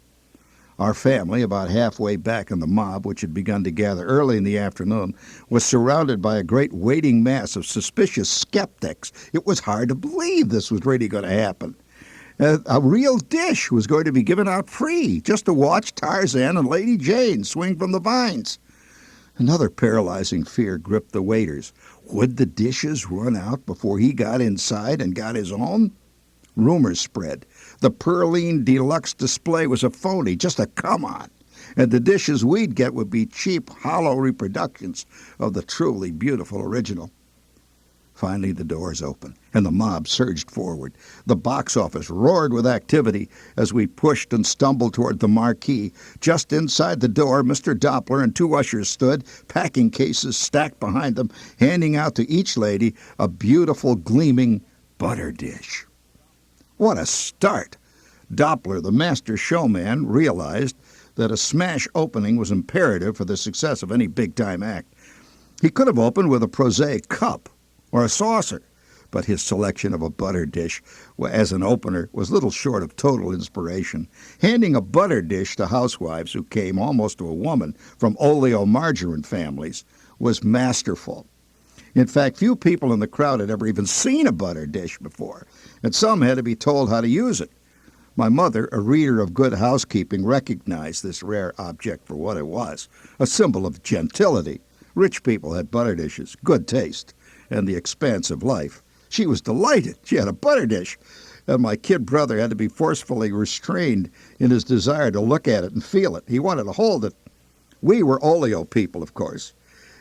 Our family, about halfway back in the mob, which had begun to gather early in the afternoon, was surrounded by a great waiting mass of suspicious skeptics. It was hard to believe this was really going to happen. A real dish was going to be given out free, just to watch Tarzan and Lady Jane swing from the vines. Another paralyzing fear gripped the waiters. Would the dishes run out before he got inside and got his own? Rumors spread. The Pearline Deluxe display was a phony, just a come-on, and the dishes we'd get would be cheap, hollow reproductions of the truly beautiful original. Finally, the doors opened, and the mob surged forward. The box office roared with activity as we pushed and stumbled toward the marquee. Just inside the door, Mr. Doppler and two ushers stood, packing cases stacked behind them, handing out to each lady a beautiful, gleaming butter dish. What a start! Doppler, the master showman, realized that a smash opening was imperative for the success of any big-time act. He could have opened with a prosaic cup or a saucer, but his selection of a butter dish as an opener was little short of total inspiration. Handing a butter dish to housewives who came almost to a woman from oleomargarine families was masterful. In fact, few people in the crowd had ever even seen a butter dish before, and some had to be told how to use it. My mother, a reader of Good Housekeeping, recognized this rare object for what it was, a symbol of gentility. Rich people had butter dishes, good taste, and the expanse of life. She was delighted. She had a butter dish, and my kid brother had to be forcefully restrained in his desire to look at it and feel it. He wanted to hold it. We were oleo people, of course,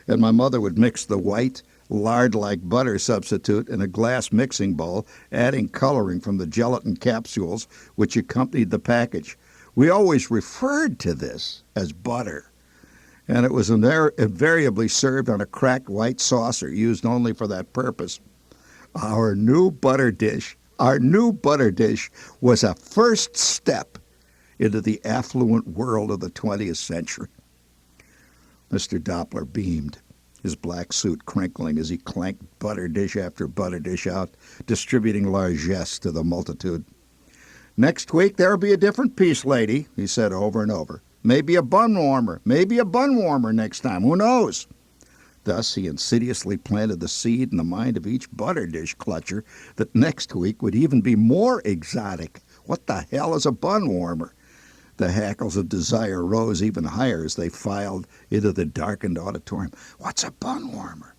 and my mother would mix the white, lard-like butter substitute in a glass mixing bowl, adding coloring from the gelatin capsules which accompanied the package. We always referred to this as butter, and it was invariably served on a cracked white saucer used only for that purpose. Our new butter dish was a first step into the affluent world of the 20th century. Mr. Doppler beamed, his black suit crinkling as he clanked butter dish after butter dish out, distributing largesse to the multitude. "Next week there'll be a different piece, lady," he said over and over. Maybe a bun warmer next time, who knows?" Thus he insidiously planted the seed in the mind of each butter dish clutcher that next week would even be more exotic. What the hell is a bun warmer? The hackles of desire rose even higher as they filed into the darkened auditorium. "What's a bun warmer?"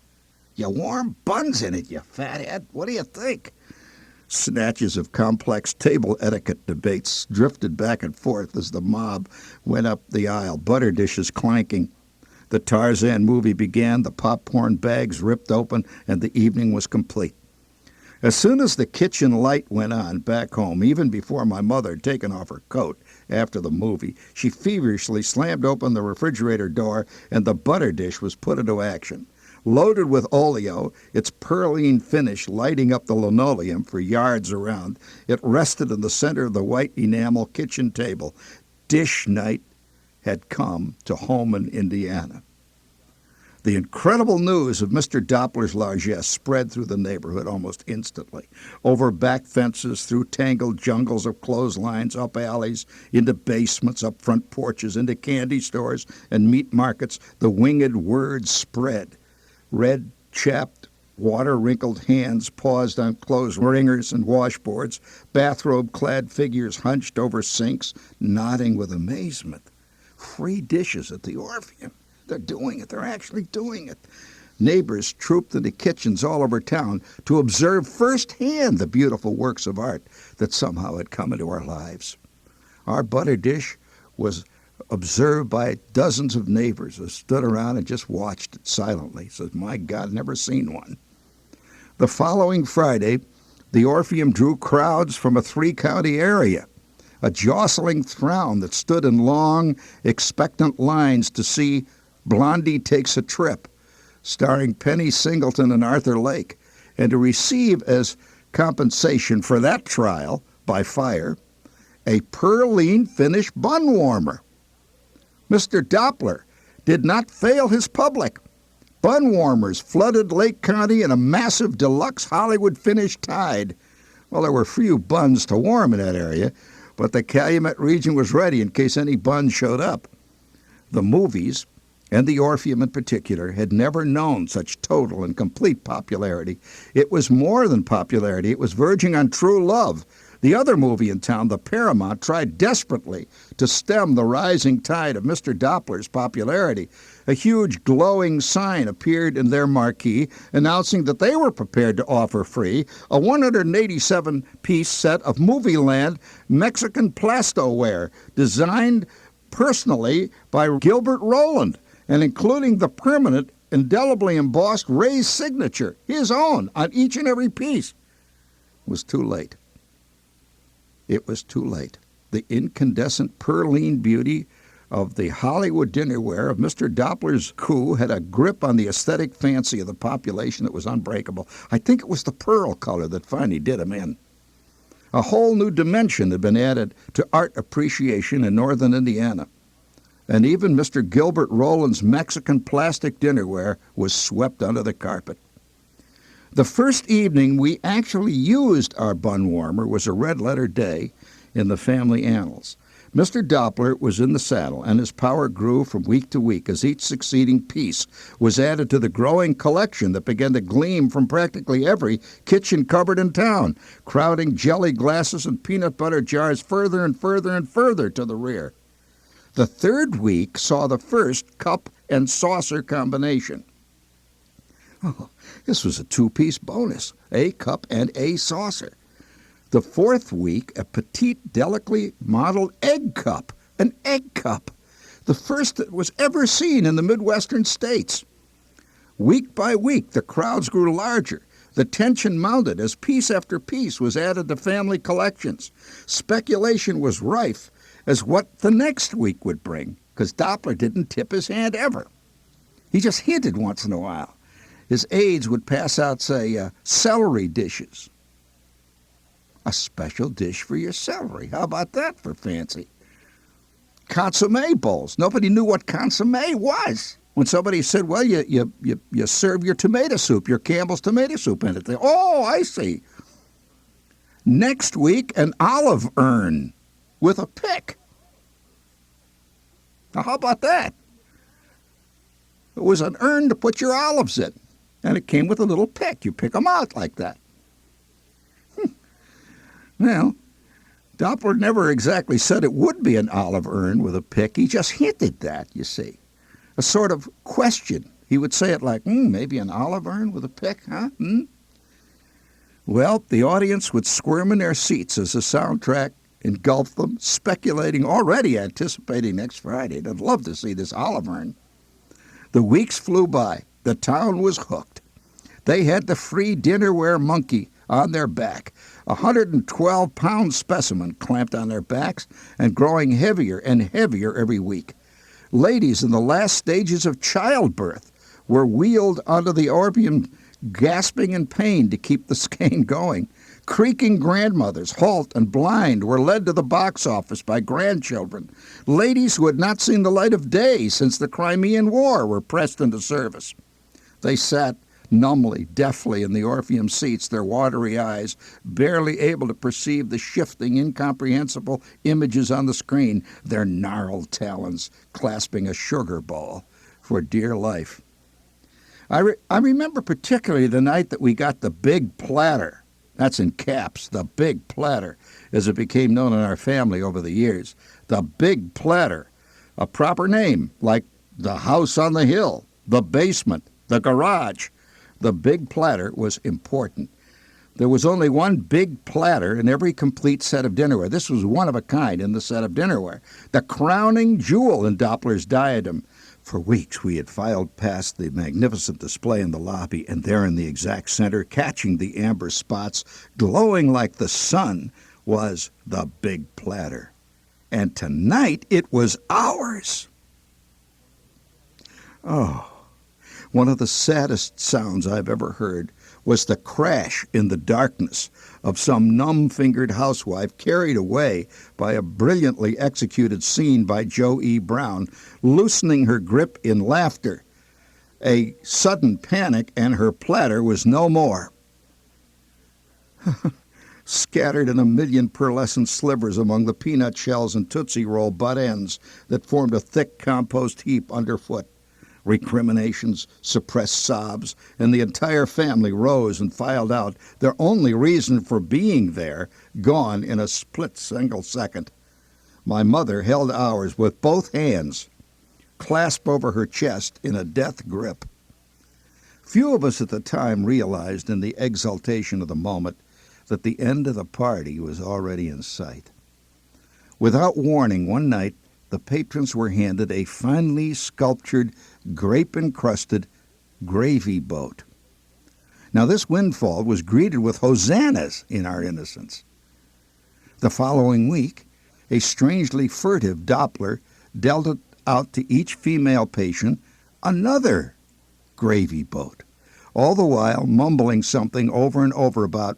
"You warm buns in it, you fathead. What do you think?" Snatches of complex table etiquette debates drifted back and forth as the mob went up the aisle, butter dishes clanking. The Tarzan movie began, the popcorn bags ripped open, and the evening was complete. As soon as the kitchen light went on back home, even before my mother had taken off her coat after the movie, she feverishly slammed open the refrigerator door and the butter dish was put into action. Loaded with oleo, its pearline finish lighting up the linoleum for yards around, it rested in the center of the white enamel kitchen table. Dish night had come to Holman, Indiana. The incredible news of Mr. Doppler's largesse spread through the neighborhood almost instantly, over back fences, through tangled jungles of clotheslines, up alleys, into basements, up front porches, into candy stores and meat markets. The winged word spread. Red-chapped, water-wrinkled hands paused on clothes wringers and washboards, bathrobe-clad figures hunched over sinks, nodding with amazement. Free dishes at the Orpheum. They're doing it. They're actually doing it. Neighbors trooped into kitchens all over town to observe firsthand the beautiful works of art that somehow had come into our lives. Our butter dish was observed by dozens of neighbors who stood around and just watched it silently. Says, "My God, never seen one." The following Friday, the Orpheum drew crowds from a 3-county area, a jostling throng that stood in long, expectant lines to see Blondie Takes a Trip, starring Penny Singleton and Arthur Lake, and to receive as compensation for that trial by fire a perline finish bun warmer. Mr. Doppler did not fail his public. Bun warmers flooded Lake County in a massive deluxe Hollywood finish tide. Well, there were few buns to warm in that area, but the Calumet region was ready in case any buns showed up. The movies, and the Orpheum in particular, had never known such total and complete popularity. It was more than popularity. It was verging on true love. The other movie in town, the Paramount, tried desperately to stem the rising tide of Mr. Doppler's popularity. A huge glowing sign appeared in their marquee announcing that they were prepared to offer free a 187-piece set of Movieland Mexican plastoware designed personally by Gilbert Rowland and including the permanent, indelibly embossed Ray's signature, his own, on each and every piece. It was too late. It was too late. The incandescent perline beauty of the Hollywood dinnerware of Mr. Doppler's coup had a grip on the aesthetic fancy of the population that was unbreakable. I think it was the pearl color that finally did him in. A whole new dimension had been added to art appreciation in northern Indiana. And even Mr. Gilbert Rowland's Mexican plastic dinnerware was swept under the carpet. The first evening we actually used our bun warmer was a red-letter day in the family annals. Mr. Doppler was in the saddle, and his power grew from week to week as each succeeding piece was added to the growing collection that began to gleam from practically every kitchen cupboard in town, crowding jelly glasses and peanut butter jars further and further and further to the rear. The third week saw the first cup and saucer combination. Oh, this was a two-piece bonus, a cup and a saucer. The fourth week, a petite, delicately modeled egg cup, an egg cup, the first that was ever seen in the Midwestern states. Week by week, the crowds grew larger. The tension mounted as piece after piece was added to family collections. Speculation was rife as what the next week would bring, because Doppler didn't tip his hand ever. He just hinted once in a while. His aides would pass out, say, celery dishes. A special dish for your celery. How about that for fancy? Consomme bowls. Nobody knew what consomme was. When somebody said, well, you serve your tomato soup, your Campbell's tomato soup in it. They, oh, I see. Next week, an olive urn with a pick. Now, how about that? It was an urn to put your olives in. And it came with a little pick. You pick them out like that. Well, Doppler never exactly said it would be an olive urn with a pick. He just hinted that, you see. A sort of question. He would say it like, maybe an olive urn with a pick, huh? Well, the audience would squirm in their seats as the soundtrack engulfed them, speculating, already anticipating next Friday. They'd love to see this olive urn. The weeks flew by. The town was hooked. They had the free dinnerware monkey on their back, a 112-pound specimen clamped on their backs and growing heavier and heavier every week. Ladies in the last stages of childbirth were wheeled onto the Orpheum, gasping in pain to keep the skein going. Creaking grandmothers, halt and blind, were led to the box office by grandchildren. Ladies who had not seen the light of day since the Crimean War were pressed into service. They sat numbly, deftly in the Orpheum seats, their watery eyes barely able to perceive the shifting, incomprehensible images on the screen, their gnarled talons clasping a sugar bowl for dear life. I remember particularly the night that we got the big platter. That's in caps, the big platter, as it became known in our family over the years. The big platter, a proper name like the house on the hill, the basement, the garage. The big platter was important. There was only one big platter in every complete set of dinnerware. This was one of a kind in the set of dinnerware, the crowning jewel in Doppler's diadem. For weeks we had filed past the magnificent display in the lobby, and there in the exact center, catching the amber spots, glowing like the sun, was the big platter. And tonight it was ours. Oh, one of the saddest sounds I've ever heard was the crash in the darkness of some numb-fingered housewife carried away by a brilliantly executed scene by Joe E. Brown, loosening her grip in laughter. A sudden panic, and her platter was no more. Scattered in a million pearlescent slivers among the peanut shells and Tootsie Roll butt ends that formed a thick compost heap underfoot. Recriminations, suppressed sobs, and the entire family rose and filed out, their only reason for being there gone in a split single second. My mother held ours with both hands clasped over her chest in a death grip. Few of us at the time realized in the exultation of the moment that the end of the party was already in sight. Without warning, one night, the patrons were handed a finely sculptured, grape-encrusted gravy boat. Now, this windfall was greeted with hosannas in our innocence. The following week, a strangely furtive Doppler dealt it out to each female patient another gravy boat, all the while mumbling something over and over about,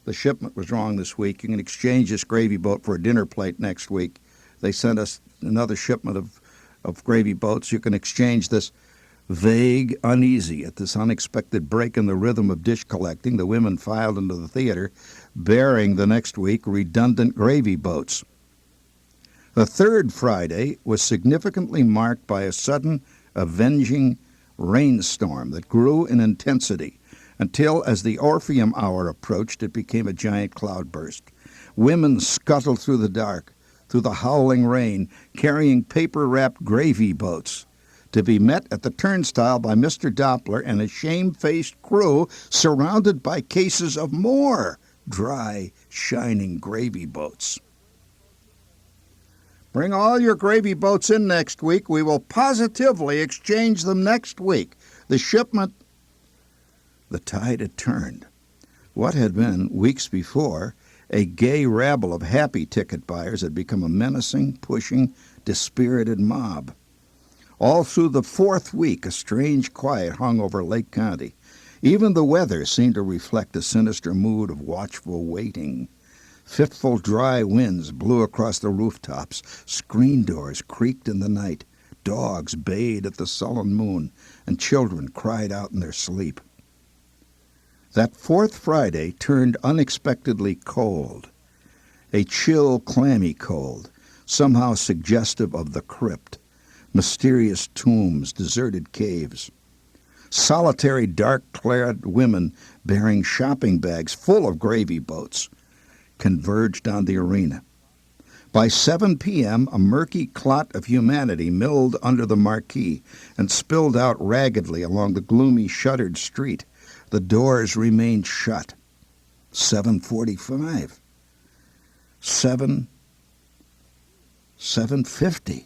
the shipment was wrong this week. You can exchange this gravy boat for a dinner plate next week. They sent us another shipment of gravy boats. You can exchange this. Vague, uneasy at this unexpected break in the rhythm of dish collecting, the women filed into the theater, bearing the next week redundant gravy boats. The third Friday was significantly marked by a sudden, avenging rainstorm that grew in intensity until, as the Orpheum hour approached, it became a giant cloudburst. Women scuttled through the dark, through the howling rain, carrying paper-wrapped gravy boats, to be met at the turnstile by Mr. Doppler and a shame-faced crew surrounded by cases of more dry, shining gravy boats. Bring all your gravy boats in next week. We will positively exchange them next week. The shipment... The tide had turned. What had been, weeks before, a gay rabble of happy ticket buyers had become a menacing, pushing, dispirited mob. All through the fourth week, a strange quiet hung over Lake County. Even the weather seemed to reflect a sinister mood of watchful waiting. Fitful, dry winds blew across the rooftops. Screen doors creaked in the night. Dogs bayed at the sullen moon, and children cried out in their sleep. That fourth Friday turned unexpectedly cold. A chill, clammy cold, somehow suggestive of the crypt. Mysterious tombs, deserted caves. Solitary, dark-clad women bearing shopping bags full of gravy boats converged on the arena. By 7 p.m., a murky clot of humanity milled under the marquee and spilled out raggedly along the gloomy, shuttered street. The doors remained shut. 7:45. 7:50.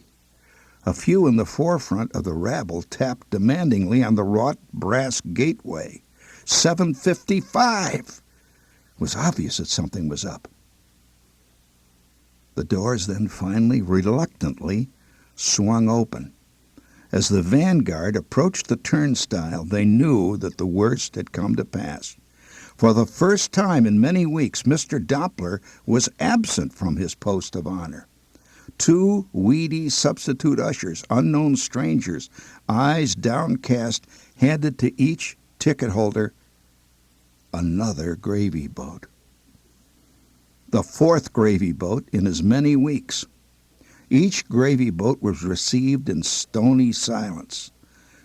A few in the forefront of the rabble tapped demandingly on the wrought brass gateway. 7:55. It was obvious that something was up. The doors then finally, reluctantly, swung open. As the vanguard approached the turnstile, they knew that the worst had come to pass. For the first time in many weeks, Mr. Doppler was absent from his post of honor. Two weedy substitute ushers, unknown strangers, eyes downcast, handed to each ticket holder another gravy boat. The fourth gravy boat in as many weeks. Each gravy boat was received in stony silence,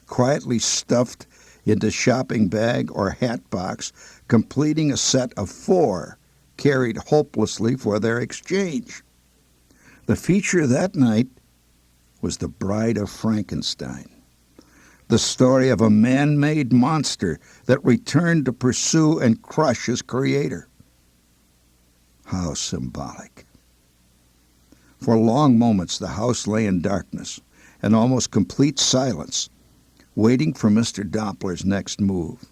quietly stuffed into shopping bag or hat box, completing a set of 4 carried hopelessly for their exchange. The feature that night was The Bride of Frankenstein, the story of a man-made monster that returned to pursue and crush his creator. How symbolic. For long moments the house lay in darkness and almost complete silence, waiting for Mr. Doppler's next move.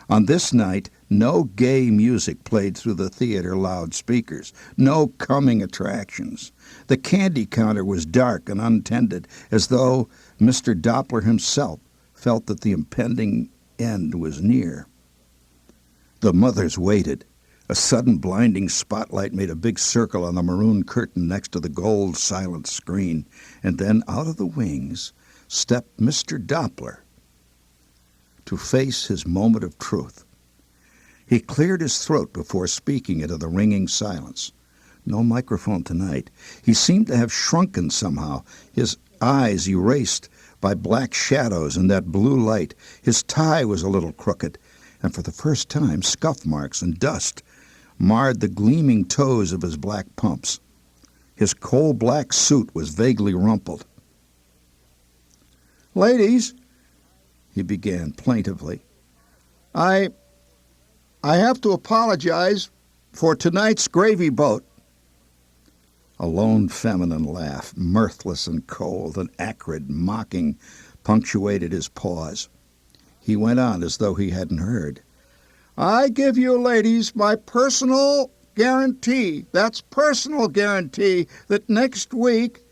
On this night, no gay music played through the theater loudspeakers, no coming attractions. The candy counter was dark and untended, as though Mr. Doppler himself felt that the impending end was near. The mothers waited. A sudden blinding spotlight made a big circle on the maroon curtain next to the gold silent screen, and then out of the wings stepped Mr. Doppler to face his moment of truth. He cleared his throat before speaking into the ringing silence. No microphone tonight. He seemed to have shrunken somehow, his eyes erased by black shadows in that blue light. His tie was a little crooked, and for the first time scuff marks and dust marred the gleaming toes of his black pumps. His coal-black suit was vaguely rumpled. "Ladies," he began plaintively, I have to apologize for tonight's gravy boat." A lone feminine laugh, mirthless and cold and acrid, mocking, punctuated his pause. He went on as though he hadn't heard. "I give you ladies my personal guarantee, that's personal guarantee, that next week—"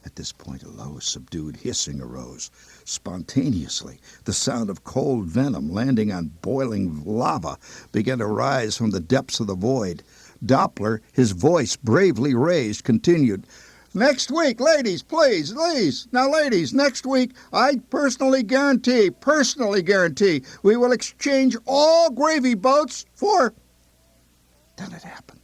At this point a low, subdued hissing arose. Spontaneously, the sound of cold venom landing on boiling lava began to rise from the depths of the void. Doppler, his voice bravely raised, continued, "Next week, ladies, please, now ladies, next week, I personally guarantee, we will exchange all gravy boats for—" Then it happened.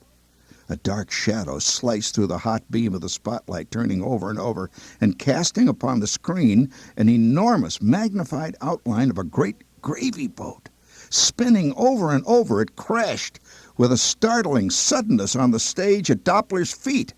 A dark shadow sliced through the hot beam of the spotlight, turning over and over, and casting upon the screen an enormous magnified outline of a great gravy boat. Spinning over and over, it crashed with a startling suddenness on the stage at Doppler's feet.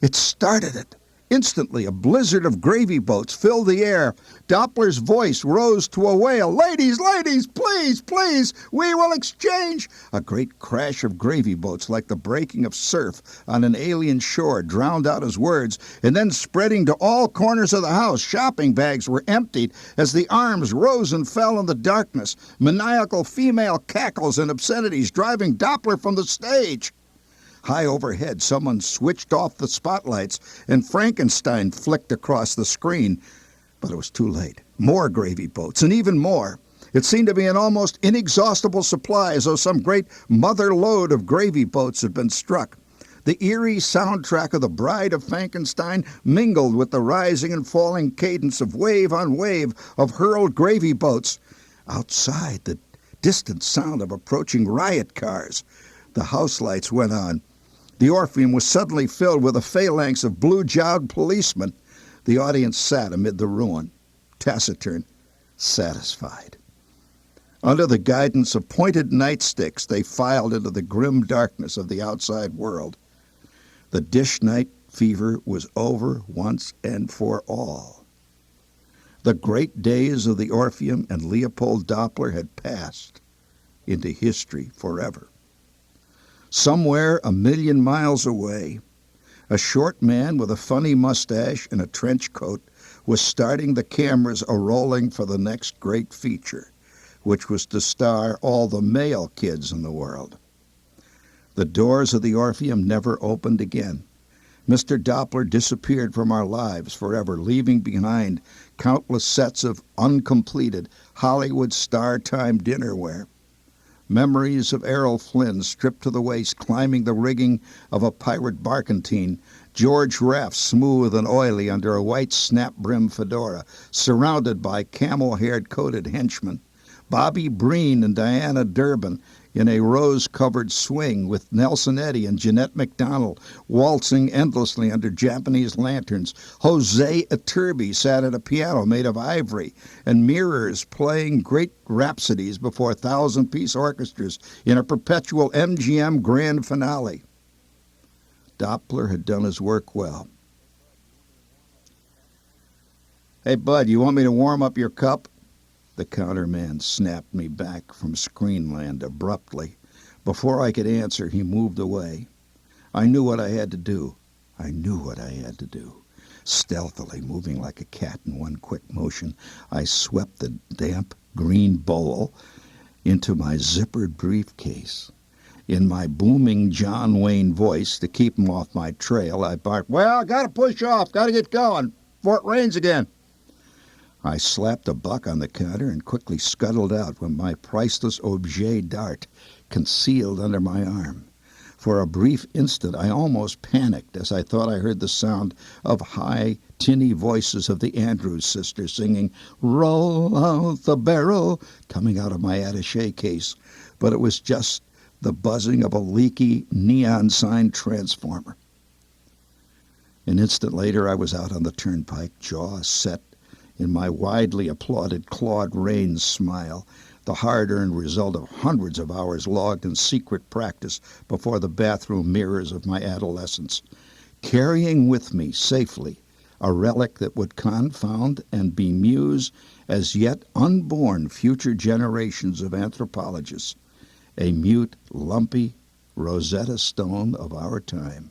It started it. Instantly, a blizzard of gravy boats filled the air. Doppler's voice rose to a wail. "Ladies, please, we will exchange—" A great crash of gravy boats, like the breaking of surf on an alien shore, drowned out his words, and then spreading to all corners of the house, shopping bags were emptied as the arms rose and fell in the darkness, maniacal female cackles and obscenities driving Doppler from the stage. High overhead, someone switched off the spotlights, and Frankenstein flicked across the screen. But it was too late. More gravy boats, and even more. It seemed to be an almost inexhaustible supply, as though some great mother lode of gravy boats had been struck. The eerie soundtrack of The Bride of Frankenstein mingled with the rising and falling cadence of wave on wave of hurled gravy boats. Outside, the distant sound of approaching riot cars. The house lights went on. The Orpheum was suddenly filled with a phalanx of blue-jowled policemen. The audience sat amid the ruin, taciturn, satisfied. Under the guidance of pointed nightsticks, they filed into the grim darkness of the outside world. The dish night fever was over once and for all. The great days of the Orpheum and Leopold Doppler had passed into history forever. Somewhere 1,000,000 miles away, a short man with a funny mustache and a trench coat was starting the cameras a-rolling for the next great feature, which was to star all the male kids in the world. The doors of the Orpheum never opened again. Mr. Doppler disappeared from our lives forever, leaving behind countless sets of uncompleted Hollywood star-time dinnerware. Memories of Errol Flynn stripped to the waist, climbing the rigging of a pirate barkentine, George Raff smooth and oily under a white snap-brim fedora, surrounded by camel-haired coated henchmen, Bobby Breen and Diana Durbin in a rose-covered swing with Nelson Eddy and Jeanette MacDonald waltzing endlessly under Japanese lanterns. Jose Iturbi sat at a piano made of ivory, and mirrors playing great rhapsodies before 1,000-piece orchestras in a perpetual MGM grand finale. Doppler had done his work well. "Hey, Bud, you want me to warm up your cup?" The counterman snapped me back from screenland abruptly. Before I could answer, he moved away. I knew what I had to do. Stealthily, moving like a cat in one quick motion, I swept the damp green bowl into my zippered briefcase. In my booming John Wayne voice, to keep him off my trail, I barked, "Well, I gotta push off, gotta get going, before it rains again." I slapped a buck on the counter and quickly scuttled out with my priceless objet d'art concealed under my arm. For a brief instant I almost panicked as I thought I heard the sound of high, tinny voices of the Andrews sisters singing, "Roll out the barrel," coming out of my attaché case, but it was just the buzzing of a leaky neon sign transformer. An instant later I was out on the turnpike, jaw set in my widely applauded Claude Rains smile, the hard-earned result of hundreds of hours logged in secret practice before the bathroom mirrors of my adolescence, carrying with me safely a relic that would confound and bemuse as yet unborn future generations of anthropologists, a mute, lumpy Rosetta Stone of our time.